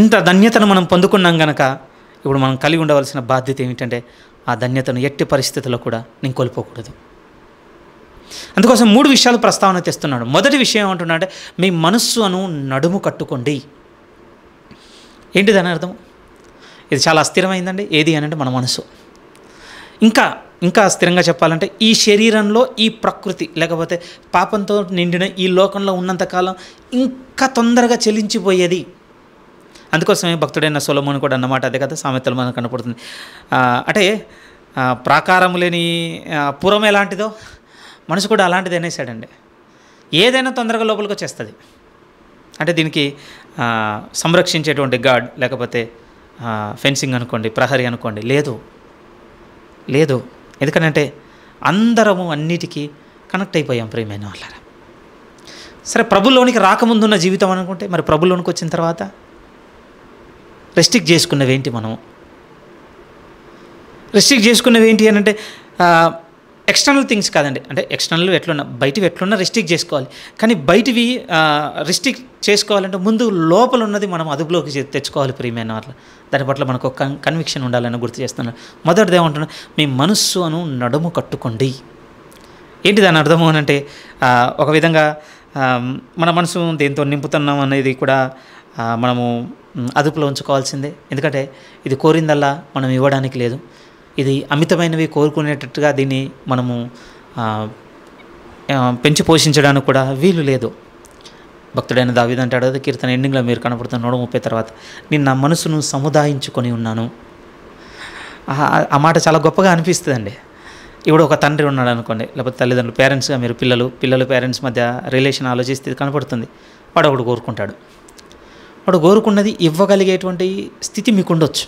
ఇంత ధన్యతను మనం పొందుకున్నాం కనుక ఇప్పుడు మనం కలిగి ఉండవలసిన బాధ్యత ఏమిటంటే ఆ ధన్యతను ఎట్టి పరిస్థితుల్లో కూడా నేను కోల్పోకూడదు. అందుకోసం 3 విషయాలు ప్రస్తావన తెస్తున్నాడు. మొదటి విషయం ఏమంటున్నాడంటే మీ మనస్సును నడుము కట్టుకోండి. ఏంటి దాని అర్థం? ఇది చాలా అస్థిరమైందండి. ఏది అనంటే మన మనసు. ఇంకా స్థిరంగా చెప్పాలంటే ఈ శరీరంలో ఈ ప్రకృతి లేకపోతే పాపంతో నిండిన ఈ లోకంలో ఉన్నంతకాలం ఇంకా తొందరగా చెలించిపోయేది. అందుకోసమే భక్తుడైన సొలొమోను కూడా అన్నమాట అదే కదా సామెతలు మనకు కనపడుతుంది. అంటే ప్రాకారము లేని పురం ఎలాంటిదో మనసు కూడా అలాంటిది అనేసాడండి. ఏదైనా తొందరగా లోపలికి వచ్చేస్తుంది. అంటే దీనికి సంరక్షించేటువంటి గార్డ్ లేకపోతే ఫెన్సింగ్ అనుకోండి, ప్రహరీ అనుకోండి లేదు. ఎందుకనంటే అందరము అన్నిటికీ కనెక్ట్ అయిపోయాం ప్రియమైన వాళ్ళారా. సరే ప్రభులోనికి రాకముందున్న జీవితం అనుకుంటే మరి ప్రభులోనికి వచ్చిన తర్వాత రెస్ట్రిక్ట్ చేసుకున్నవి ఏంటి? మనం రెస్ట్రిక్ట్ చేసుకున్నవి ఏంటి అని అంటే ఎక్స్టర్నల్ థింగ్స్ కాదండి. అంటే ఎక్స్టర్నల్ ఎట్లున్నా బయటివి ఎట్లున్నా రెస్ట్రిక్ట్ చేసుకోవాలి. కానీ బయటివి రెస్ట్రిక్ట్ చేసుకోవాలంటే ముందు లోపల ఉన్నది మనం అదుపులోకి తెచ్చుకోవాలి ప్రియమైన వాళ్ళ. దాని పట్ల మనకు ఒక కన్విక్షన్ ఉండాలని గుర్తు చేస్తున్నాను. మొదటిది ఏమంటున్నా మీ మనస్సును నడుము కట్టుకోండి. ఏంటి దాని అర్థము అని అంటే ఒక విధంగా మన మనసు దేంతో నింపుతున్నాం అనేది కూడా మనము అదుపులో ఉంచుకోవాల్సిందే. ఎందుకంటే ఇది కోరిందల్లా మనం ఇవ్వడానికి లేదు. ఇది అమితమైనవి కోరుకునేటట్టుగా దీన్ని మనము పెంచి పోషించడానికి కూడా వీలు లేదు. భక్తుడైన దావీదు అంటాడు అది కీర్తన ఎండింగ్లో మీరు కనపడుతున్న 130 తర్వాత నేను నా మనసును సముదాయించుకొని ఉన్నాను. ఆ మాట చాలా గొప్పగా అనిపిస్తుందండి. ఇప్పుడు ఒక తండ్రి ఉన్నాడు అనుకోండి, లేకపోతే తల్లిదండ్రులు పేరెంట్స్గా మీరు పిల్లలు పేరెంట్స్ మధ్య రిలేషన్ ఆలోచిస్తే ఇది కనపడుతుంది. వాడు ఒకడు కోరుకుంటాడు. వాడు కోరుకున్నది ఇవ్వగలిగేటువంటి స్థితి మీకు ఉండొచ్చు.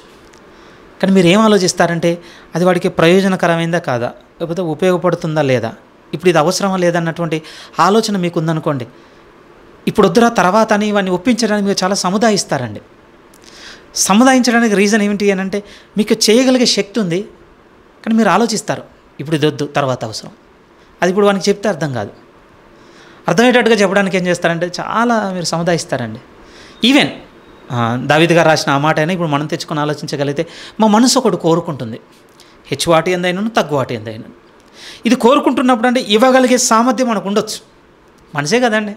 కానీ మీరు ఏం ఆలోచిస్తారంటే అది వాడికి ప్రయోజనకరమైందా కాదా, లేకపోతే ఉపయోగపడుతుందా లేదా, ఇప్పుడు ఇది అవసరమా లేదన్నటువంటి ఆలోచన మీకు ఉందనుకోండి. ఇప్పుడు వద్దురా తర్వాత అని ఇవన్నీ ఒప్పించడానికి మీరు చాలా సముదాయిస్తారండి. సముదాయించడానికి రీజన్ ఏమిటి అని అంటే మీకు చేయగలిగే శక్తి ఉంది, కానీ మీరు ఆలోచిస్తారు ఇప్పుడు ఇది వద్దు తర్వాత అవసరం. అది ఇప్పుడు వానికి చెప్తే అర్థం కాదు. అర్థమయ్యేటట్టుగా చెప్పడానికి ఏం చేస్తారంటే చాలా మీరు సముదాయిస్తారండి. ఈవెన్ దావీదు గారు రాసిన ఆ మాట అయినా ఇప్పుడు మనం తెచ్చుకొని ఆలోచించగలిగితే మా మనసు ఒకటి కోరుకుంటుంది, హెచ్చువాటి ఎందైనా తగ్గువాటి ఎందైనా. ఇది కోరుకుంటున్నప్పుడు అంటే ఇవ్వగలిగే సామర్థ్యం మనకు ఉండొచ్చు. మనసే కదండి,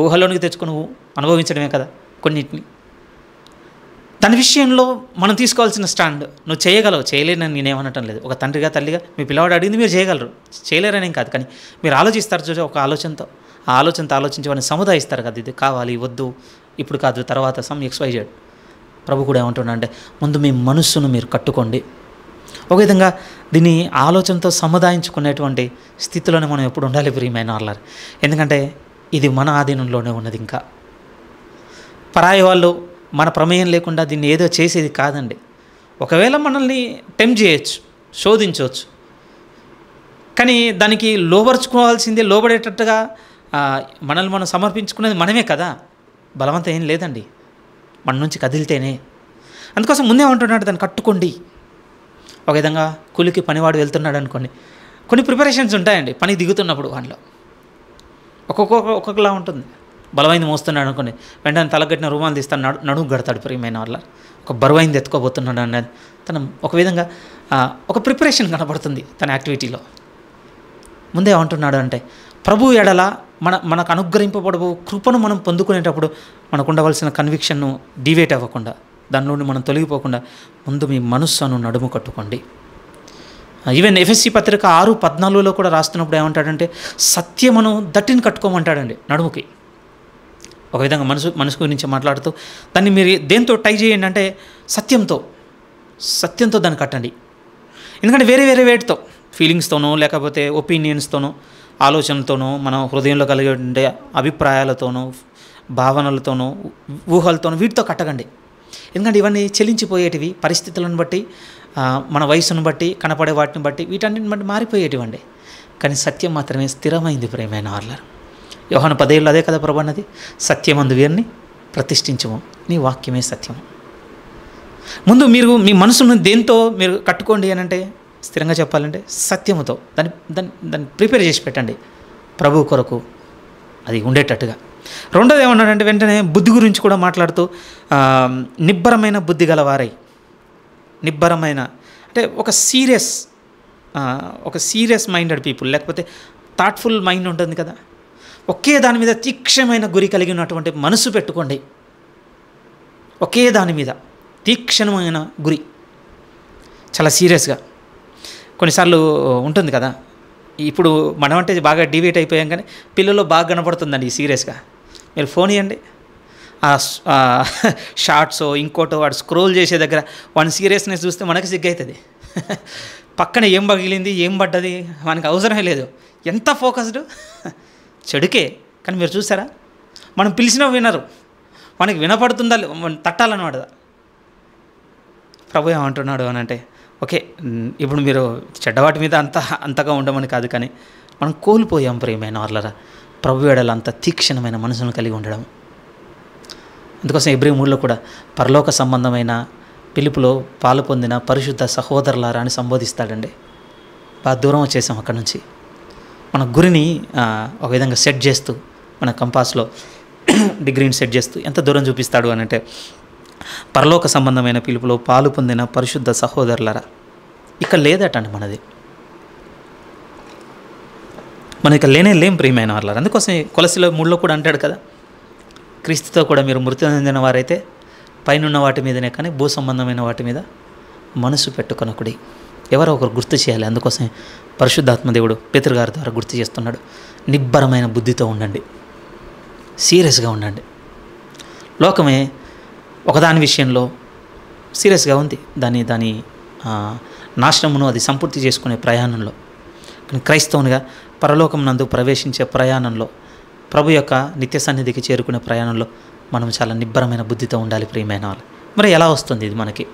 ఊహలోనికి తెచ్చుకొని అనుభవించడమే కదా కొన్నిటిని. దాని విషయంలో మనం తీసుకోవాల్సిన స్టాండ్ నువ్వు చేయగలవు, చేయలేనని నేనేమనటం లేదు. ఒక తండ్రిగా తల్లిగా మీ పిల్లవాడు అడిగింది మీరు చేయగలరు, చేయలేరనేం కాదు. కానీ మీరు ఆలోచిస్తారు చూసి ఒక ఆలోచనతో ఆలోచించి వాడిని సముదాయిస్తారు కదా, ఇది కావాలి వద్దు ఇప్పుడు కాదు తర్వాత సమ్ XYZ. ప్రభు కూడా ఏమంటున్నా అంటే ముందు మీ మనస్సును మీరు కట్టుకోండి. ఒక విధంగా దీన్ని ఆలోచనతో సముదాయించుకునేటువంటి స్థితిలోనే మనం ఎప్పుడు ఉండాలి ప్రియమైన వాళ్ళారు. ఎందుకంటే ఇది మన ఆధీనంలోనే ఉన్నది. ఇంకా పరాయి వాళ్ళు మన ప్రమేయం లేకుండా దీన్ని ఏదో చేసేది కాదండి. ఒకవేళ మనల్ని టెంప్ట్ చేయొచ్చు, శోధించవచ్చు, కానీ దానికి లోబరుచుకోవాల్సిందే. లోబడేటట్టుగా మనల్ని మనం సమర్పించుకునేది మనమే కదా, బలవంతం ఏం లేదండి, మన నుంచి కదిలితేనే. అందుకోసం ముందే ఉంటున్నాడు దాన్ని కట్టుకోండి. ఒక విధంగా కూలికి పనివాడు వెళ్తున్నాడు అనుకోండి, కొన్ని ప్రిపరేషన్స్ ఉంటాయండి పని దిగుతున్నప్పుడు. వాళ్ళలో ఒక్కొక్కలా ఉంటుంది. బలమైంది మోస్తున్నాడు అనుకోండి, వెంటనే తలగట్టిన రుమాలు తీస్తాడు, నడుము గడతాడు ప్రియమైన వాళ్ళ. ఒక బరువైంది ఎత్తుకోబోతున్నాడు అన్నది తన ఒక విధంగా ఒక ప్రిపరేషన్ కనబడుతుంది తన యాక్టివిటీలో. ముందే ఏమంటున్నాడు అంటే ప్రభు ఎడల మనకు అనుగ్రహింపబడవు కృపను మనం పొందుకునేటప్పుడు మనకు ఉండవలసిన కన్విక్షన్ను డివేట్ అవ్వకుండా, దాని నుండి మనం తొలగిపోకుండా ముందు మీ మనస్సును నడుము కట్టుకోండి. ఈవెన్ ఎఫ్ఎస్సి పత్రిక 6:14 కూడా రాస్తున్నప్పుడు ఏమంటాడంటే సత్యమును దట్టిని కట్టుకోమంటాడండి నడుముకి. ఒక విధంగా మనసు గురించి మాట్లాడుతూ దాన్ని మీరు దేంతో టై చేయండి అంటే సత్యంతో దాన్ని కట్టండి. ఎందుకంటే వేరే వేటితో ఫీలింగ్స్తోనో లేకపోతే ఒపీనియన్స్తోనో ఆలోచనలతోనో మన హృదయంలో కలిగే ఉండే అభిప్రాయాలతోనో భావనలతోనో ఊహలతోనో వీటితో కట్టకండి. ఎందుకంటే ఇవన్నీ చెల్లించిపోయేటివి, పరిస్థితులను బట్టి మన వయసును బట్టి కనపడే వాటిని బట్టి వీటన్నిటిని బట్టి మారిపోయేటివండి. కానీ సత్యం మాత్రమే స్థిరమైంది ప్రియమైన వాళ్ళారు. యోహాను 10:7 అదే కదా ప్రభు అన్నది, సత్యమందు వీరిని ప్రతిష్ఠించము, నీ వాక్యమే సత్యము. ముందు మీరు మీ మనసును దేంతో మీరు కట్టుకోండి అని అంటే స్థిరంగా చెప్పాలంటే సత్యముతో దాన్ని ప్రిపేర్ చేసి పెట్టండి ప్రభు కొరకు అది ఉండేటట్టుగా. రెండోది ఏమన్నాడంటే వెంటనే బుద్ధి గురించి కూడా మాట్లాడుతూ నిబ్బరమైన బుద్ధి గలవారై, నిబ్బరమైన అంటే ఒక సీరియస్ మైండెడ్ పీపుల్, లేకపోతే థాట్ఫుల్ మైండ్ ఉంటుంది కదా, ఒకే దాని మీద తీక్షణమైన గురి కలిగినటువంటి మనసు పెట్టుకోండి. ఒకే దాని మీద తీక్షణమైన గురి, చాలా సీరియస్గా. కొన్నిసార్లు ఉంటుంది కదా, ఇప్పుడు మనం అంటే బాగా డివేట్ అయిపోయాం కానీ పిల్లల్లో బాగా కనపడుతుందండి ఈ సీరియస్గా. మీరు ఫోన్ ఇవ్వండి, షార్ట్సో ఇంకోటో వాడు స్క్రోల్ చేసే దగ్గర వాడి సీరియస్నెస్ చూస్తే మనకి సిగ్గవుతుంది. పక్కన ఏం పగిలింది ఏం పడ్డది మనకు అవసరమే లేదు, ఎంత ఫోకస్డ్ చెడుకే. కానీ మీరు చూసారా, మనం పిలిచినా వినరు, మనకి వినపడుతుందా తట్టాలన్నమాట. ప్రభు ఏమంటున్నాడు అని అంటే ఓకే, ఇప్పుడు మీరు చెడ్డవాటి మీద అంతగా ఉండమని కాదు, కానీ మనం కోల్పోయాం ప్రియమైన వాళ్ళరా ప్రభు ఎడల అంత తీక్షణమైన మనసును కలిగి ఉండడం. అందుకోసం ఎబ్రీ 3లో కూడా పరలోక సంబంధమైన పిలుపులో పాలు పొందిన పరిశుద్ధ సహోదరులారా అని సంబోధిస్తాడండి. బాగా దూరం వచ్చేసాం అక్కడి నుంచి. మన గురిని ఒక విధంగా సెట్ చేస్తూ మన కంపాస్లో డిగ్రీని సెట్ చేస్తూ ఎంత దూరం చూపిస్తాడు అని అంటే పరలోక సంబంధమైన పిలుపులో పాలు పొందిన పరిశుద్ధ సహోదరులారా. ఇక్కడ లేదటండి మనది, మనం ఇక లేం ప్రియమైన వాళ్ళారు. అందుకోసం కొలసిలో 3లో కూడా అంటాడు కదా, క్రీస్తుతో కూడా మీరు మృతి చెందిన వారైతే పైనున్న వాటి మీదనే కానీ భూ సంబంధమైన వాటి మీద మనసు పెట్టుకొనకుడి. ఎవరో ఒకరు గుర్తు చేయాలి. అందుకోసం పరిశుద్ధాత్మ దేవుడు పేతురు గారి ద్వారా గుర్తు చేస్తున్నాడు, నిబ్బరమైన బుద్ధితో ఉండండి, సీరియస్గా ఉండండి. లోకమే ఒకదాని విషయంలో సీరియస్గా ఉంది, దాని నాశనమును అది సంపూర్తి చేసుకునే ప్రయాణంలో. కానీ క్రైస్తవునిగా పరలోకం నందు ప్రవేశించే ప్రయాణంలో, ప్రభు యొక్క నిత్య సన్నిధికి చేరుకునే ప్రయాణంలో మనం చాలా నిబ్బరమైన బుద్ధితో ఉండాలి ప్రియమైన వాళ్ళు. మరి ఎలా వస్తుంది ఇది మనకి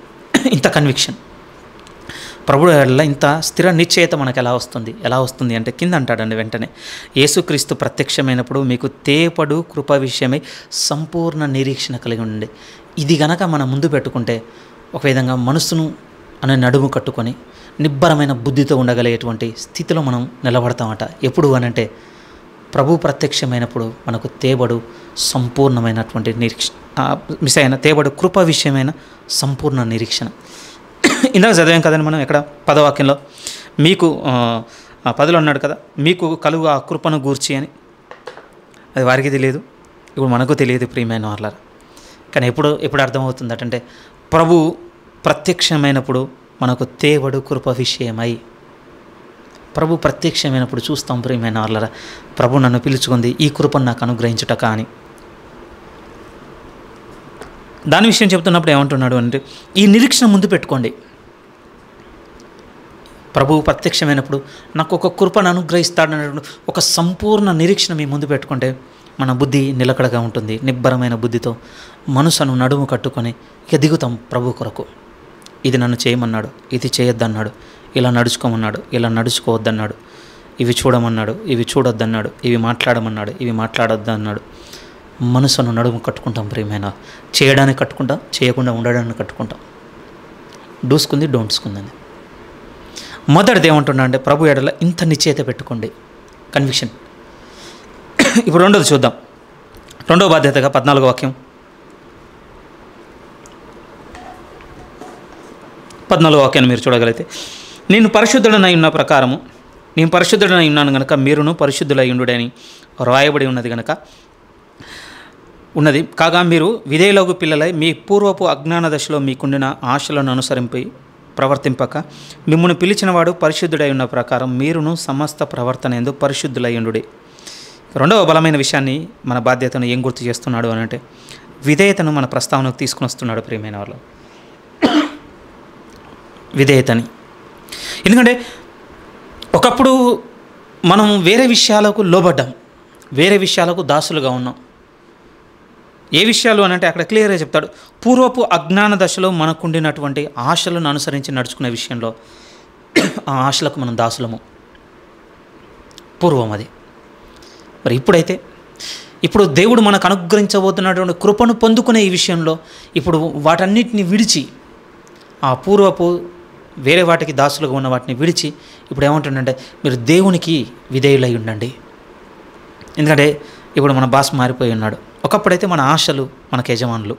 ఇంత కన్విక్షన్? ప్రభువు వల్ల ఇంత స్థిర నిశ్చయత మనకు ఎలా వస్తుంది అంటే కింద అంటాడండి వెంటనే, యేసుక్రీస్తు ప్రత్యక్షమైనప్పుడు మీకు తేపడు కృప విషయమై సంపూర్ణ నిరీక్షణ కలిగి ఉండండి. ఇది గనక మనం ముందు పెట్టుకుంటే ఒక విధంగా మనసును అనే నడుము కట్టుకొని నిబ్బరమైన బుద్ధితో ఉండగలిగేటువంటి స్థితిలో మనం నిలబడతామట. ఎప్పుడు అనంటే ప్రభు ప్రత్యక్షమైనప్పుడు మనకు తేబడు సంపూర్ణమైనటువంటి నిరీక్షణ, తేబడు కృప విషయమైన సంపూర్ణ నిరీక్షణ. ఇందాక చదివాం కదండి మనం ఎక్కడ 10వ వాక్యంలో, మీకు 10లో అన్నాడు కదా, మీకు కలుగు ఆ కృపను గూర్చి అని. అది వారికి తెలియదు, ఇప్పుడు మనకు తెలియదు ప్రియమైన వాళ్ళారా. కానీ ఎప్పుడు అర్థమవుతుంది అంటే ప్రభు ప్రత్యక్షమైనప్పుడు మనకు తేవడు కృప విషయమై, ప్రభు ప్రత్యక్షమైనప్పుడు చూస్తాం ప్రియమైన వాళ్ళారా, ప్రభు నన్ను పిలుచుకుంది ఈ కృపను నాకు అనుగ్రహించుట కానీ. దాని విషయం చెప్తున్నప్పుడు ఏమంటున్నాడు అంటే ఈ నిరీక్షణ ముందు పెట్టుకోండి. ప్రభువు ప్రత్యక్షమైనప్పుడు నాకు ఒక కృపను అనుగ్రహిస్తాడనేటువంటి ఒక సంపూర్ణ నిరీక్షణ మీ ముందు పెట్టుకుంటే మన బుద్ధి నిలకడగా ఉంటుంది. నిబ్బరమైన బుద్ధితో మనసును నడుము కట్టుకొని ఇక దిగుతాం ప్రభు కొరకు. ఇది నన్ను చేయమన్నాడు, ఇది చేయొద్దన్నాడు, ఇలా నడుచుకోమన్నాడు, ఇలా నడుచుకోవద్దన్నాడు, ఇవి చూడమన్నాడు, ఇవి చూడొద్దన్నాడు, ఇవి మాట్లాడమన్నాడు, ఇవి మాట్లాడొద్దన్నాడు. మనసును నడుము కట్టుకుంటాం ప్రియమైన. చేయడానికి కట్టుకుంటాం, చేయకుండా ఉండడానికి కట్టుకుంటాం. డూసుకుంది డోంట్స్కుందని. మొదటిది ఏమంటున్నా అంటే ప్రభు ఎడల ఇంత నిశ్చయత పెట్టుకోండి, కన్విక్షన్. ఇప్పుడు రెండోది చూద్దాం. రెండవ బాధ్యతగా 14వ వాక్యం 14వ వాక్యాన్ని మీరు చూడగలిగితే, నేను పరిశుద్ధుడనై ఉన్న ప్రకారము నేను పరిశుద్ధుడనై ఉన్నాను గనక మీరును పరిశుద్ధులై ఉండుడని రాయబడి ఉన్నది గనక ఉన్నది కాగా మీరు విధేయులకు పిల్లలై మీ పూర్వపు అజ్ఞాన దశలో మీకుండిన ఆశలను అనుసరింపి ప్రవర్తింపక మిమ్మల్ని పిలిచినవాడు పరిశుద్ధుడై ఉన్న ప్రకారం మీరును సమస్త ప్రవర్తన యందు పరిశుద్ధులై ఉండుడి. రెండవ బలమైన విషయాన్ని, మన బాధ్యతను ఏం గుర్తు చేస్తున్నాడు అని అంటే విధేయతను మన ప్రస్తావనకు తీసుకుని వస్తున్నాడు ప్రియమైన వాళ్ళు. విధేయతని, ఎందుకంటే ఒకప్పుడు మనం వేరే విషయాలకు లోబడ్డాం, వేరే విషయాలకు దాసులుగా ఉన్నాం. ఏ విషయాలు అని అంటే అక్కడ క్లియర్గా చెప్తాడు, పూర్వపు అజ్ఞాన దశలో మనకుండినటువంటి ఆశలను అనుసరించి నడుచుకునే విషయంలో ఆ ఆశలకు మనం దాసులము. పూర్వం అది. మరి ఇప్పుడు దేవుడు మనకు అనుగ్రహించబోతున్నటువంటి కృపను పొందుకునే ఈ విషయంలో ఇప్పుడు వాటన్నిటిని విడిచి, ఆ పూర్వపు వేరే వాటికి దాసులుగా ఉన్న వాటిని విడిచి ఇప్పుడు ఏమంటుండంటే మీరు దేవునికి విధేయులై ఉండండి. ఎందుకంటే ఇప్పుడు మన బాస్ మారిపోయి ఉన్నాడు. ఒకప్పుడైతే మన ఆశలు మనకు యజమానులు,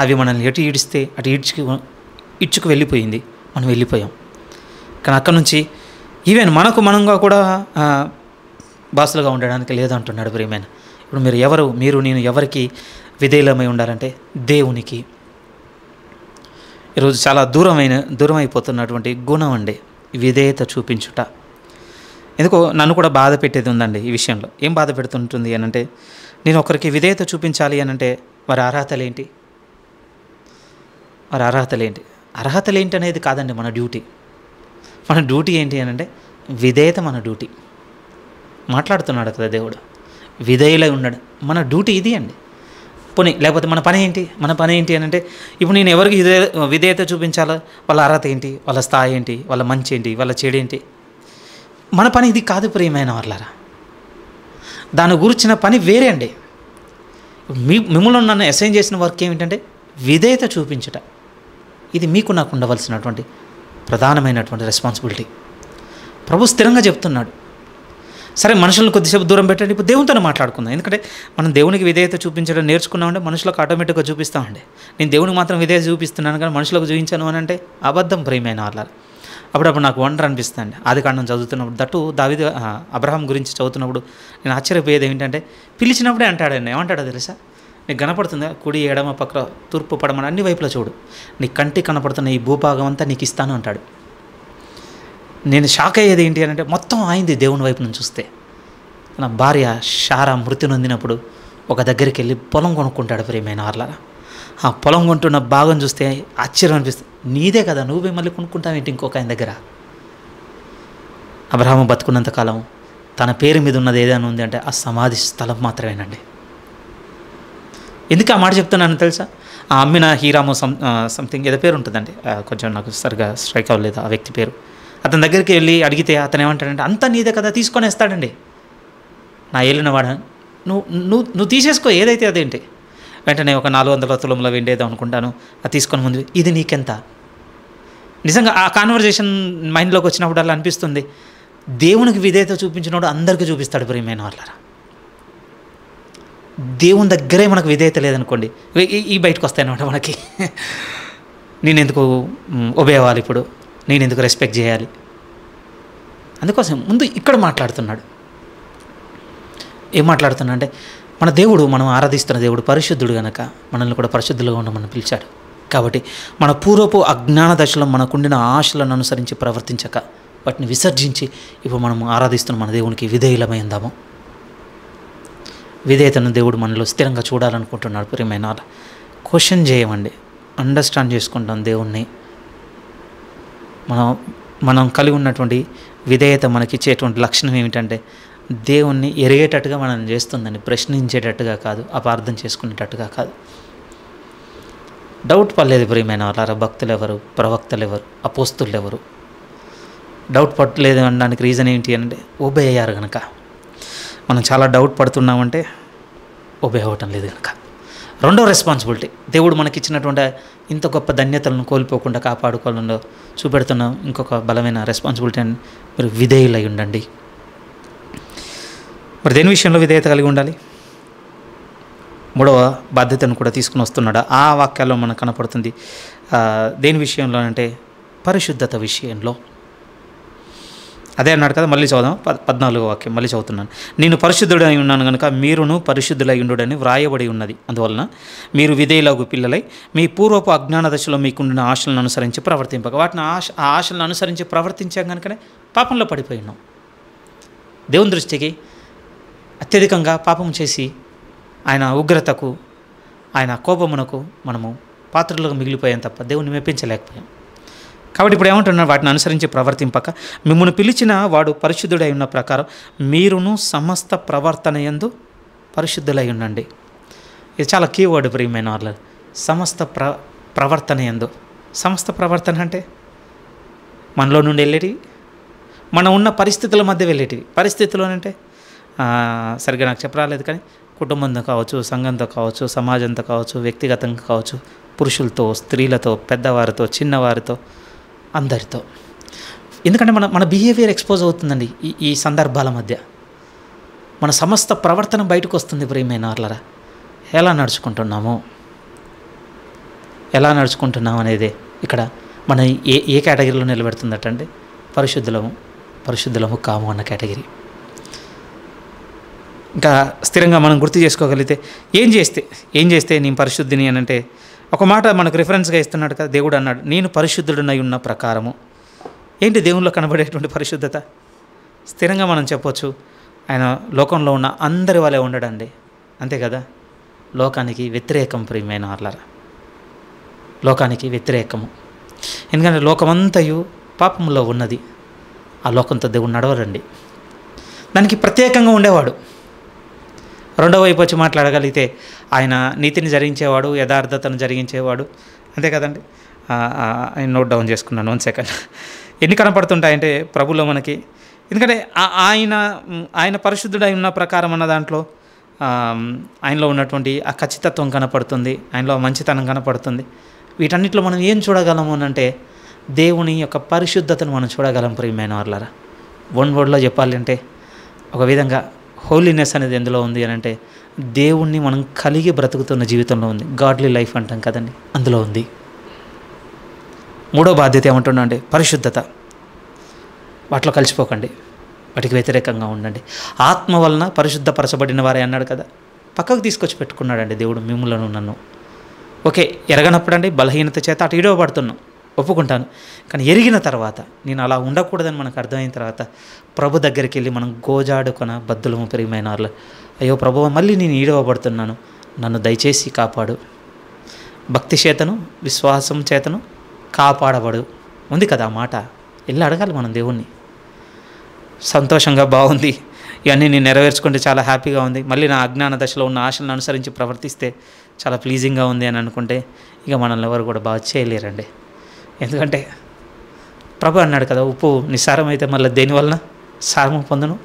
అవి మనల్ని ఎటు ఈడిస్తే అటు ఇడ్చుకు వెళ్ళిపోయింది, మనం వెళ్ళిపోయాం. కానీ అక్కడి నుంచి ఈవెన్ మనంగా కూడా బాసులుగా ఉండడానికి లేదంటున్నాడు ప్రియమైన. ఇప్పుడు నేను ఎవరికి విధేయులమై ఉండాలంటే దేవునికి. ఈరోజు చాలా దూరం అయిపోతున్నటువంటి గుణం అండి విధేయత చూపించుట. ఎందుకో నన్ను కూడా బాధ పెట్టేది ఉందండి ఈ విషయంలో. ఏం బాధ పెడుతుంటుంది అని అంటే, నేను ఒకరికి విధేయత చూపించాలి అని అంటే వారి అర్హతలేంటి అర్హతలేంటి అనేది కాదండి మన డ్యూటీ. మన డ్యూటీ ఏంటి అని అంటే విధేయత మన డ్యూటీ. మాట్లాడుతున్నాడు కదా దేవుడు, విధేయులై ఉన్నాడు. మన డ్యూటీ ఇది అండి. పోనీ లేకపోతే మన పని ఏంటి అని అంటే, ఇప్పుడు నేను ఎవరికి విధేయత చూపించాలో వాళ్ళ అర్హత ఏంటి, వాళ్ళ స్థాయి ఏంటి, వాళ్ళ మంచి ఏంటి, వాళ్ళ చెడు ఏంటి, మన పని ఇది కాదు ప్రియమైన వాళ్ళారా. దాని గురించిన పని వేరే అండి. మిమ్మల్ని నన్ను అసైన్ చేసిన వర్క్ ఏమిటంటే విధేయత చూపించుట. ఇది మీకు నాకు ఉండవలసినటువంటి ప్రధానమైనటువంటి రెస్పాన్సిబిలిటీ. ప్రభు స్థిరంగా చెప్తున్నాడు. సరే, మనుషులను కొద్దిసేపు దూరం పెట్టండి, ఇప్పుడు దేవునితో మాట్లాడుకుందాం. ఎందుకంటే మనం దేవునికి విధేయత చూపించడం నేర్చుకున్నామంటే మనుషులకు ఆటోమేటిక్గా చూపిస్తామండి. నేను దేవునికి మాత్రం విధేయత చూపిస్తున్నాను కానీ మనుషులకు చూపించాను అని అంటే అబద్ధం ప్రియమైన వాళ్ళ. అప్పుడప్పుడు నాకు వండర్ అనిపిస్తుంది. ఆదికాండం చదువుతున్నప్పుడు, దట్టు దావీదు అబ్రహాం గురించి చదువుతున్నప్పుడు నేను ఆశ్చర్యపోయేది ఏంటంటే, పిలిచినప్పుడే అంటాడండి. ఏమంటాడో తెలుసా? నీకు కనపడుతుందా, కుడి ఎడమ పక్క తూర్పు పడమని అన్ని వైపులా చూడు, నీ కంటికి కనపడుతున్న ఈ భూభాగం అంతా నీకు ఇస్తాను అంటాడు. నేను షాక్ అయ్యేది ఏంటి అని అంటే, మొత్తం అయింది దేవుని వైపు నుంచి చూస్తే. నా భార్య షారా మృతి నొందినప్పుడు ఒక దగ్గరికి వెళ్ళి పొలం కొనుక్కుంటాడు ప్రియమైన వాళ్ళారా. ఆ పొలం కొంటున్న భాగం చూస్తే ఆశ్చర్యం అనిపిస్తుంది. నీదే కదా, నువ్వే మళ్ళీ కొనుక్కుంటావేంటి ఇంకొక ఆయన దగ్గర? అబ్రహాము బతుకున్నంతకాలం తన పేరు మీద ఉన్నది ఏదైనా ఉంది అంటే ఆ సమాధి స్థలం మాత్రమేనండి. ఎందుకు ఆ మాట చెప్తున్నాను తెలుసా? ఆ అమ్మిన హీరామో సంథింగ్ ఏదో పేరు ఉంటుందండి, కొంచెం నాకు సరిగా స్ట్రైక్ అవ్వలేదు ఆ వ్యక్తి పేరు. అతని దగ్గరికి వెళ్ళి అడిగితే అతను ఏమంటాడంటే, అంతా నీదే కదా, తీసుకొని వేస్తాడండి. నా ఏలినవాడ, నువ్వు తీసేసుకో, ఏదైతే అదేంటి. వెంటనే ఒక 400 తులంలో వెండేద్దాం అనుకుంటాను, అది తీసుకొని ముందు ఇది నీకెంత. నిజంగా ఆ కాన్వర్జేషన్ మైండ్లోకి వచ్చినప్పుడు అలా అనిపిస్తుంది, దేవునికి విధేయత చూపించినప్పుడు అందరికీ చూపిస్తాడు ప్రియమైన వాళ్ళారా. దేవుని దగ్గరే మనకు విధేయత లేదనుకోండి, ఈ బయటకు వస్తాయన్నమాట మనకి. నేను ఎందుకు ఒబే అవ్వాలి, ఇప్పుడు నేను ఎందుకు రెస్పెక్ట్ చేయాలి. అందుకోసం ముందు ఇక్కడ మాట్లాడుతున్నాడు. ఏం మాట్లాడుతున్నా అంటే, మన దేవుడు, మనం ఆరాధిస్తున్న దేవుడు పరిశుద్ధుడు కనుక మనల్ని కూడా పరిశుద్ధులుగా ఉండమని పిలిచాడు. కాబట్టి మన పూర్వపు అజ్ఞాన దశలో మనకుండిన ఆశలను అనుసరించి ప్రవర్తించక వాటిని విసర్జించి ఇప్పుడు మనం ఆరాధిస్తున్న మన దేవునికి విధేయులమై ఉందాము. విధేయతను దేవుడు మనలో స్థిరంగా చూడాలనుకుంటున్నాడు ప్రియమైన. క్వశ్చన్ చేయమండి, అండర్స్టాండ్ చేసుకుంటాం దేవుణ్ణి. మనం కలిగి ఉన్నటువంటి విధేయత మనకిచ్చేటువంటి లక్షణం ఏమిటంటే, దేవుణ్ణి ఎరిగేటట్టుగా మనం చేస్తుందని, ప్రశ్నించేటట్టుగా కాదు, అపార్థం చేసుకునేటట్టుగా కాదు. డౌట్ పడలేదు ప్రియమైన వాళ్ళారా. భక్తులు ఎవరు, ప్రవక్తలు ఎవరు, అపోస్తులు ఎవరు? డౌట్ పడలేదు అనడానికి రీజన్ ఏంటి అంటే, ఒబే అయ్యారు కనుక. మనం చాలా డౌట్ పడుతున్నామంటే ఒబే అవ్వటం లేదు కనుక. రెండో రెస్పాన్సిబిలిటీ, దేవుడు మనకిచ్చినటువంటి ఇంత గొప్ప ధన్యతలను కోల్పోకుండా కాపాడుకోవాలని చూపెడుతున్న ఇంకొక బలమైన రెస్పాన్సిబిలిటీ అని, మీరు విధేయులై ఉండండి. మరి దేని విషయంలో విధేయత కలిగి ఉండాలి? మూడవ బాధ్యతను కూడా తీసుకుని వస్తున్నాడు. ఆ వాక్యాల్లో మనకు కనపడుతుంది. దేని విషయంలో అంటే పరిశుద్ధత విషయంలో. అదే అన్నాడు కదా, మళ్ళీ చదువుదాం 14వ వాక్యం మళ్ళీ చదువుతున్నాను. నేను పరిశుద్ధుడై ఉన్నాను కనుక మీరును పరిశుద్ధులై ఉండుడని వ్రాయబడి ఉన్నది. అందువలన మీరు విధేయులగు పిల్లలై మీ పూర్వపు అజ్ఞాన దశలో మీకుండిన ఆశలను అనుసరించి ప్రవర్తింపక. వాటిని ఆ ఆశలను అనుసరించి ప్రవర్తించాం కనుకనే పాపంలో పడిపోయి ఉన్నాం. దేవుని దృష్టికి అత్యధికంగా పాపం చేసి ఆయన ఉగ్రతకు, ఆయన కోపమునకు మనము పాత్రలుగా మిగిలిపోయాం తప్ప దేవుని మెప్పించలేకపోయాం. కాబట్టి ఇప్పుడు ఏమంటున్నారు? వాటిని అనుసరించి ప్రవర్తింపక మిమ్మల్ని పిలిచిన వాడు పరిశుద్ధుడై ఉన్న ప్రకారం మీరును సమస్త ప్రవర్తన యందు పరిశుద్ధులై ఉండండి. ఇది చాలా కీవర్డ్ ప్రియమైన వాళ్ళు. సమస్త ప్రవర్తన యందు. సమస్త ప్రవర్తన అంటే మనలో నుండి వెళ్ళేటి, మనం ఉన్న పరిస్థితుల మధ్య వెళ్ళేటివి. పరిస్థితులు అంటే సరిగ్గా నాకు చెప్పరాలేదు, కానీ కుటుంబంతో కావచ్చు, సంఘంతో కావచ్చు, సమాజంతో కావచ్చు, వ్యక్తిగతంగా కావచ్చు, పురుషులతో, స్త్రీలతో, పెద్దవారితో, చిన్నవారితో, అందరితో. ఎందుకంటే మన బిహేవియర్ ఎక్స్పోజ్ అవుతుందండి ఈ సందర్భాల మధ్య. మన సమస్త ప్రవర్తన బయటకు వస్తుంది ప్రియమైన వాళ్ళరా. ఎలా నడుచుకుంటున్నాం అనేదే ఇక్కడ మన ఏ కేటగిరీలో నిలబెడుతుందటంటే పరిశుద్ధులము కాము అన్న కేటగిరీ. ఇంకా స్థిరంగా మనం గుర్తు చేసుకోగలిగితే ఏం చేస్తే నేను పరిశుద్ధిని అని అంటే, ఒక మాట మనకు రిఫరెన్స్గా ఇస్తున్నాడు కదా. దేవుడు అన్నాడు, నేను పరిశుద్ధుడినై ఉన్న ప్రకారము. ఏంటి దేవునిలో కనబడేటువంటి పరిశుద్ధత? స్థిరంగా మనం చెప్పొచ్చు, ఆయన లోకంలో ఉన్న అందరి వలె ఉండడండి. అంతే కదా. లోకానికి వ్యతిరేకం ప్రియమైన వాళ్ళరా. లోకానికి వ్యతిరేకము. ఎందుకంటే లోకమంతయు పాపంలో ఉన్నది. ఆ లోకంతో దేవుడు నడవరండి. దానికి ప్రత్యేకంగా ఉండేవాడు. రెండవ వైపు వచ్చి మాట్లాడగలిగితే ఆయన నీతిని జరిగించేవాడు, యథార్థతను జరిగించేవాడు. అంతే కదండి. ఆయన నోట్ డౌన్ చేసుకున్నాను, 1 సెకండ్. ఎన్ని కనపడుతుంటాయంటే ప్రభులో మనకి. ఎందుకంటే ఆయన పరిశుద్ధుడై ఉన్న ప్రకారం అన్న దాంట్లో ఆయనలో ఉన్నటువంటి ఆ ఖచ్చితత్వం కనపడుతుంది, ఆయనలో మంచితనం కనపడుతుంది. వీటన్నిటిలో మనం ఏం చూడగలము అని అంటే దేవుని యొక్క పరిశుద్ధతను మనం చూడగలం ప్రియమైన వాళ్ళరా. వన్ వర్డ్లో చెప్పాలంటే ఒక విధంగా హోలీనెస్ అనేది ఎందులో ఉంది అని అంటే దేవుణ్ణి మనం కలిగి బ్రతుకుతున్న జీవితంలో ఉంది. గాడ్లీ లైఫ్ అంటాం కదండి, అందులో ఉంది. మూడో బాధ్యత ఏమంటున్నా అంటే పరిశుద్ధత. వాటిలో కలిసిపోకండి, వాటికి వ్యతిరేకంగా ఉండండి. ఆత్మ వలన పరిశుద్ధపరచబడిన వారే అన్నాడు కదా. పక్కకు తీసుకొచ్చి పెట్టుకున్నాడండి దేవుడు మిమ్ములను నన్ను. ఓకే, ఎరగనప్పుడు అండి బలహీనత చేత అటు ఇడవబడుతున్నాం, ఒప్పుకుంటాను. కానీ ఎరిగిన తర్వాత, నేను అలా ఉండకూడదని మనకు అర్థమైన తర్వాత ప్రభు దగ్గరికి వెళ్ళి మనం గోజాడుకొన బద్దులము ప్రియమైన వాళ్ళు. అయ్యో ప్రభువా, మళ్ళీ నేను ఈడవబడుతున్నాను, నన్ను దయచేసి కాపాడు. భక్తి చేతను విశ్వాసం చేతను కాపాడబడు ఉంది కదా ఆ మాట. వెళ్ళి అడగాలి మనం దేవుణ్ణి. సంతోషంగా బాగుంది, ఇవన్నీ నేను నెరవేర్చుకుంటే చాలా హ్యాపీగా ఉంది, మళ్ళీ నా అజ్ఞాన దశలో ఉన్న ఆశలను అనుసరించి ప్రవర్తిస్తే చాలా ప్లీజింగ్గా ఉంది అని అనుకుంటే ఇక మనల్ని ఎవరు కూడా బాగా చేయలేరండి. ఎందుకంటే ప్రభు అన్నాడు కదా, ఉప్పు నిస్సారం అయితే మళ్ళీ దేనివలన సారము పొందును,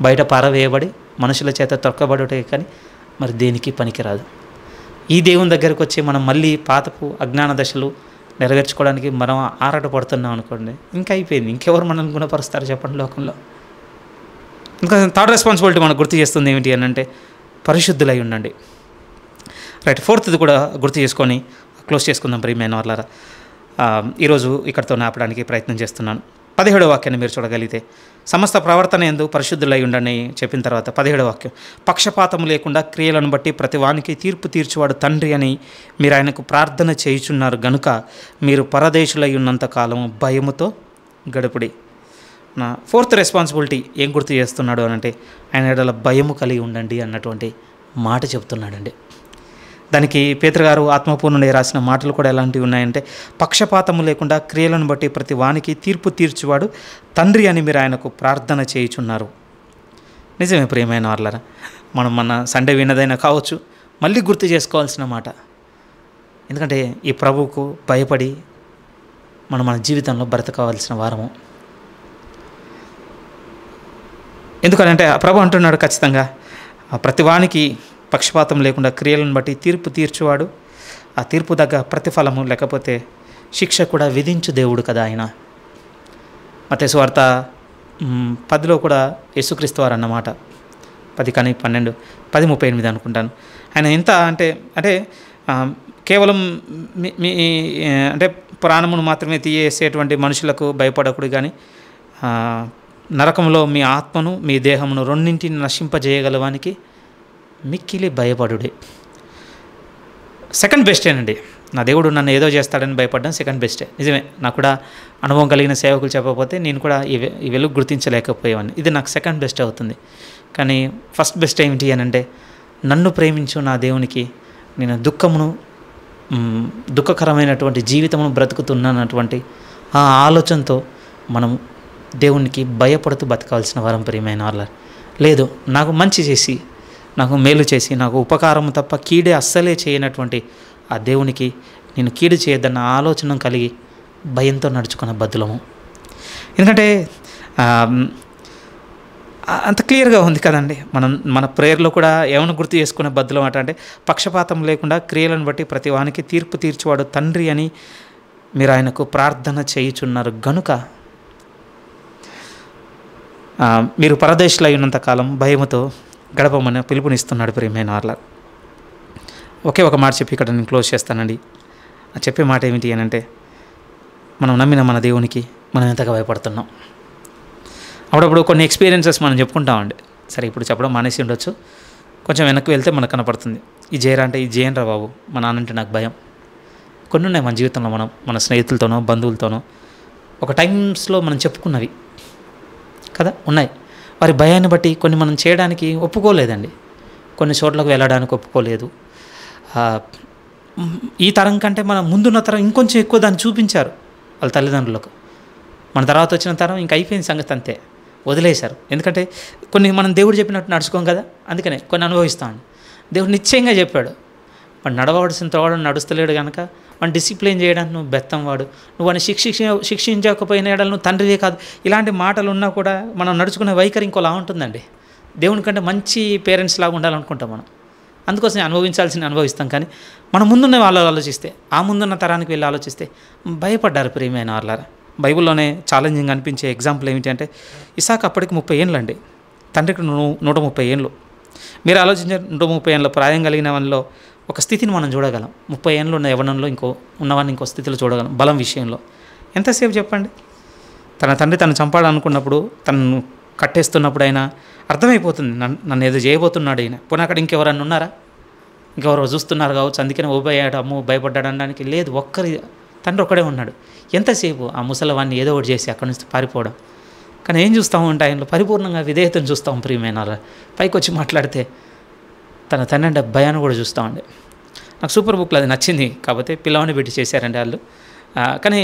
బయట పారవేయబడి మనుషుల చేత తొక్కబడుటే కానీ మరి దేనికి పనికిరాదు. ఈ దేవుని దగ్గరికి వచ్చి మనం మళ్ళీ పాతపు అజ్ఞాన దశలు నెరవేర్చుకోవడానికి మనం ఆరాట పడుతున్నాం అనుకోండి, ఇంకా అయిపోయింది. ఇంకెవరు మనల్ని గుణపరుస్తారు చెప్పండి లోకంలో. ఇంకా థర్డ్ రెస్పాన్సిబిలిటీ మనకు గుర్తు చేస్తుంది ఏమిటి అని అంటే పరిశుద్ధులై ఉండండి. రైట్, ఫోర్త్ది కూడా గుర్తు చేసుకొని క్లోజ్ చేసుకుందాం ప్రియమైన వాళ్ళారా. ఈరోజు ఇక్కడితో ఆపడానికి ప్రయత్నం చేస్తున్నాను. 17వ వాక్యాన్ని మీరు చూడగలిగితే సమస్త ప్రవర్తన యందు పరిశుద్ధులై ఉండండి చెప్పిన తర్వాత 17వ వాక్యం, పక్షపాతం లేకుండా క్రియలను బట్టి ప్రతి వానికి తీర్పు తీర్చువాడు తండ్రి అని మీరు ఆయనకు ప్రార్థన చేయుచున్నారు గనుక మీరు పరదేశులై ఉన్నంత కాలం భయముతో గడుపుడి. నా ఫోర్త్ రెస్పాన్సిబిలిటీ ఏం గుర్తు చేస్తున్నాడు అని అంటే ఆయన ఎడల భయము కలిగి ఉండండి అన్నటువంటి మాట చెప్తున్నాడండి. దానికి పేతురు గారు ఆత్మపూర్ణుడే రాసిన మాటలు కూడా ఎలాంటివి ఉన్నాయంటే, పక్షపాతము లేకుండా క్రియలను బట్టి ప్రతి వానికి తీర్పు తీర్చువాడు తండ్రి అని మీరు ఆయనకు ప్రార్థన చేయుచున్నారు. నిజమే ప్రియమైన వాళ్ళరా, మనం మన సండే విన్నదైనా కావచ్చు, మళ్ళీ గుర్తు చేసుకోవాల్సిన మాట. ఎందుకంటే ఈ ప్రభువుకు భయపడి మన జీవితంలో బ్రతకవలసిన వారము. ఎందుకంటే ప్రభు అంటున్నాడు ఖచ్చితంగా, ప్రతి వానికి పక్షపాతం లేకుండా క్రియలను బట్టి తీర్పు తీర్చువాడు, ఆ తీర్పు దగ్గర ప్రతిఫలము లేకపోతే శిక్ష కూడా విధించు దేవుడు కదా ఆయన. మత్తయి సువార్త 10లో కూడా యేసుక్రీస్తు వారు అన్నమాట, 10 కానీ 12, 10:38 అనుకుంటాను. ఆయన ఎంత అంటే అంటే కేవలం మీ అంటే ప్రాణమును మాత్రమే తీయేసేటువంటి మనుషులకు భయపడకుడు కానీ నరకంలో మీ ఆత్మను మీ దేహమును రెండింటిని నశింపజేయగలవానికి మిక్కిలి భయపడుడే. సెకండ్ బెస్టేనండి. నా దేవుడు నన్ను ఏదో చేస్తాడని భయపడ్డం సెకండ్ బెస్టే. నిజమే, నాకు కూడా అనుభవం కలిగిన సేవకులు చెప్పకపోతే నేను కూడా ఈ వెలుగు గుర్తించలేకపోయేవాడిని. ఇది నాకు సెకండ్ బెస్ట్ అవుతుంది. కానీ ఫస్ట్ బెస్ట్ ఏమిటి అని అంటే, నన్ను ప్రేమించు నా దేవునికి నేను దుఃఖకరమైనటువంటి జీవితమును బ్రతుకుతున్నటువంటి ఆ ఆలోచనతో మనం దేవునికి భయపడుతూ బతకాల్సిన వారం ప్రియమైన వాళ్ళ. లేదు, నాకు మంచి చేసి నాకు మేలు చేసి నాకు ఉపకారం తప్ప కీడే అస్సలే చేయనటువంటి ఆ దేవునికి నేను కీడు చేయొద్దన్న ఆలోచన కలిగి భయంతో నడుచుకున్న బద్దులము. ఎందుకంటే అంత క్లియర్గా ఉంది కదండి. మన ప్రేయర్లో కూడా ఏమైనా గుర్తు చేసుకునే బద్దులం అంటే పక్షపాతం లేకుండా క్రియలను బట్టి ప్రతి వానికి తీర్పు తీర్చేవాడు తండ్రి అని మీరు ఆయనకు ప్రార్థన చేయుచున్నారు గనుక మీరు పరదేశులు అయినంత కాలం భయముతో గడపమని పిలుపునిస్తున్నాడు ప్రియమైన వాళ్ళ. ఒకే ఒక మాట చెప్పి ఇక్కడ నేను క్లోజ్ చేస్తానండి. ఆ చెప్పే మాట ఏమిటి అని అంటే, మనం నమ్మిన మన దేవునికి మనం ఎంతగా భయపడుతున్నాం. అప్పుడప్పుడు కొన్ని ఎక్స్పీరియన్సెస్ మనం చెప్పుకుంటామండి. సరే, ఇప్పుడు చెప్పడం మానేసి ఉండొచ్చు, కొంచెం వెనక్కి వెళ్తే మనకు కనపడుతుంది. ఈ చేయరా అంటే ఈ చేయనరా బాబు, మా నాన్నంటే నాకు భయం. కొన్ని ఉన్నాయి మన జీవితంలో, మన స్నేహితులతోనో బంధువులతోనో ఒక టైమ్స్లో మనం చెప్పుకున్నవి కదా ఉన్నాయి. వారి భయాన్ని బట్టి కొన్ని మనం చేయడానికి ఒప్పుకోలేదండి. కొన్ని చోట్లకు వెళ్ళడానికి ఒప్పుకోలేదు. ఈ తరం కంటే మన ముందున్న తరం ఇంకొంచెం ఎక్కువ దాన్ని చూపించారు వాళ్ళ తల్లిదండ్రులకు. మన తర్వాత వచ్చిన తరం ఇంక అయిపోయింది సంగతి, అంతే, వదిలేశారు. ఎందుకంటే కొన్ని మనం దేవుడు చెప్పినట్టు నడుచుకోం కదా, అందుకనే కొన్ని అనుభవిస్తామండి. దేవుడు నిశ్చయంగా చెప్పాడు, వాడు నడవలసిన తోడు నడుస్తలేడు కనుక వాడిని డిసిప్లిన్ చేయడానికి నువ్వు బెత్తం వాడు, నువ్వు వాడిని శిక్షించకపోయిన ఏడాలు నువ్వు తండ్రివే కాదు. ఇలాంటి మాటలు ఉన్నా కూడా మనం నడుచుకునే వైఖరి ఇంకోలా ఉంటుందండి. దేవుని కంటే మంచి పేరెంట్స్ లాగా ఉండాలనుకుంటాం మనం. అందుకోసం అనుభవించాల్సిన అనుభవిస్తాం. కానీ మన ముందున్న వాళ్ళు ఆలోచిస్తే, ఆ ముందున్న తరానికి వెళ్ళి ఆలోచిస్తే భయపడ్డారు ప్రియమైన వాళ్ళారా. బైబిల్లోనే ఛాలెంజింగ్ అనిపించే ఎగ్జాంపుల్ ఏమిటి అంటే, ఇసాక్ అప్పటికి 30 ఏళ్ళు అండి, తండ్రికి 130 ఏళ్ళు. మీరు ఆలోచించే 130 ఏళ్ళ ప్రాయం కలిగిన వాళ్ళలో ఒక స్థితిని మనం చూడగలం. 30 ఏళ్ళు ఉన్న యవ్వనంలో ఉన్నవాడిని ఇంకో స్థితిలో చూడగలం. బలం విషయంలో ఎంతసేపు చెప్పండి. తన తండ్రి తను చంపాలనుకున్నప్పుడు, తనను కట్టేస్తున్నప్పుడు అయినా అర్థమైపోతుంది నన్ను ఏదో చేయబోతున్నాడు అయినా. పోనీ అక్కడ ఇంకెవరన్నా ఉన్నారా, ఇంకెవరో చూస్తున్నారు కావచ్చు, అందుకనే ఓబయ్యాడు అమ్మో భయపడ్డాడు అనడానికి లేదు. తండ్రి ఒక్కడే ఉన్నాడు. ఎంతసేపు ఆ ముసలవాన్ని ఏదో ఒకటి చేసి అక్కడి నుంచి పారిపోవడం. కానీ ఏం చూస్తాము అంటే ఆయనలో పరిపూర్ణంగా విధేయతను చూస్తాం ప్రియమైన. పైకి వచ్చి మాట్లాడితే తన తండ్రి అంటే భయాన్ని కూడా చూస్తామండి. నాకు సూపర్ బుక్లో అది నచ్చింది, కాకపోతే పిల్లవాడిని పెట్టి చేశారండి వాళ్ళు. కానీ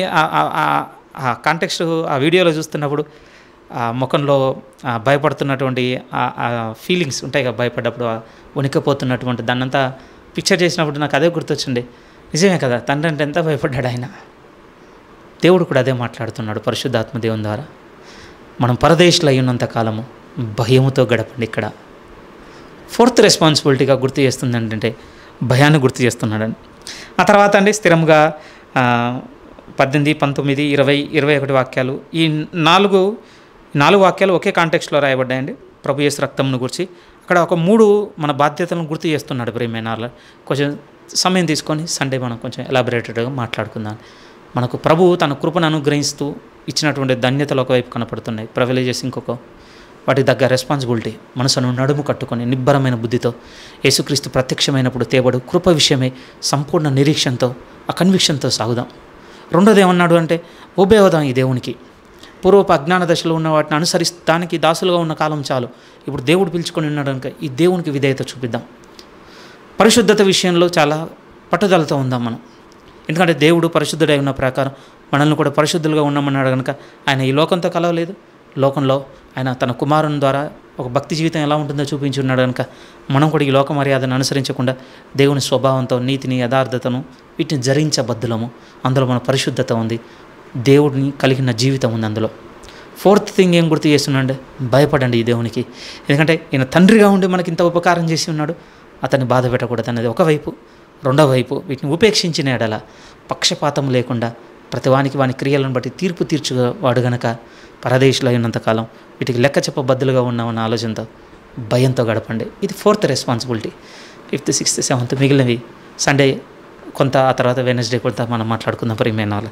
ఆ కాంటెక్స్ట్ ఆ వీడియోలో చూస్తున్నప్పుడు ఆ ముఖంలో భయపడుతున్నటువంటి ఆ ఫీలింగ్స్ ఉంటాయి కదా, భయపడ్డప్పుడు వణికిపోతున్నటువంటి దాన్నంతా పిక్చర్ చేసినప్పుడు నాకు అదే గుర్తొచ్చింది. నిజమే కదా, తండ్రి అంటే ఎంత భయపడ్డాడు ఆయన. దేవుడు కూడా అదే మాట్లాడుతున్నాడు పరిశుద్ధాత్మ దేవుని ద్వారా. మనం పరదేశులు అయినంత కాలము భయముతో గడపండి. ఇక్కడ 4th రెస్పాన్సిబిలిటీగా గుర్తు చేస్తుంది ఏంటంటే భయాన్ని గుర్తు చేస్తున్నాడని. ఆ తర్వాత అండి స్థిరంగా 18, 19, 20, 21 వాక్యాలు, ఈ నాలుగు వాక్యాలు ఒకే కాంటెక్స్ట్లో రాయబడ్డాయండి. ప్రభు యేసు రక్తంను గురించి అక్కడ ఒక 3 మన బాధ్యతలను గుర్తు చేస్తున్నాడు ప్రియమైన. కొంచెం సమయం తీసుకొని సండే మనం కొంచెం ఎలాబరేటెడ్గా మాట్లాడుకుందాం. మనకు ప్రభు తన కృపను అనుగ్రహిస్తూ ఇచ్చినటువంటి ధన్యతలు ఒకవైపు కనపడుతున్నాయి, ప్రివిలేజెస్ ఇంకొక. వాటికి తగ్గ రెస్పాన్సిబిలిటీ మనసును నడుము కట్టుకొని నిబ్బరమైన బుద్ధితో యేసుక్రీస్తు ప్రత్యక్షమైనప్పుడు తేబడు కృప విషయమే సంపూర్ణ నిరీక్షణతో ఆ కన్విక్షన్తో సాగుదాం. రెండోది ఏమన్నాడు అంటే ఓబే అవుదాం ఈ దేవునికి. పూర్వపు అజ్ఞాన దశలో ఉన్న వాటిని అనుసరిస్తానికి దాసులుగా ఉన్న కాలం చాలు. ఇప్పుడు దేవుడు పిలుచుకొని ఉన్నాడు కనుక ఈ దేవునికి విధేయత చూపిద్దాం. పరిశుద్ధత విషయంలో చాలా పట్టుదలతో ఉందాం మనం. ఎందుకంటే దేవుడు పరిశుద్ధుడై ఉన్న ప్రకారం మనల్ని కూడా పరిశుద్ధులుగా ఉన్నామన్నాడు కనుక ఆయన ఈ లోకంతో కలవలేదు. లోకంలో ఆయన తన కుమారుని ద్వారా ఒక భక్తి జీవితం ఎలా ఉంటుందో చూపించి ఉన్నాడు కనుక మనం కూడా ఈ లోక మర్యాదను అనుసరించకుండా దేవుని స్వభావంతో నీతిని యథార్థతను వీటిని జరించబద్దులము. అందులో మన పరిశుద్ధత ఉంది, దేవుడిని కలిగిన జీవితం ఉంది అందులో. 4th థింగ్ ఏం గుర్తు చేస్తున్నాడు, భయపడండి ఈ దేవునికి. ఎందుకంటే ఈయన తండ్రిగా ఉండి మనకి ఇంత ఉపకారం చేసి ఉన్నాడు, అతన్ని బాధ పెట్టకూడదు అన్నది ఒకవైపు. రెండో వైపు వీటిని ఉపేక్షించిన ఎడల పక్షపాతం లేకుండా ప్రతివానికి వాని క్రియలను బట్టి తీర్పు తీర్చువాడు గనక పరదేశులు అయినంతకాలం వీటికి లెక్క చెప్పబద్దులుగా ఉన్నామన్న ఆలోచనతో భయంతో గడపండి. ఇది 4th responsibility. 5th, 6th, 7th మిగిలినవి సండే కొంత, ఆ తర్వాత వెడ్నెస్డే కొంత మనం మాట్లాడుకుందాం ప్రియమైన వాళ్ళ.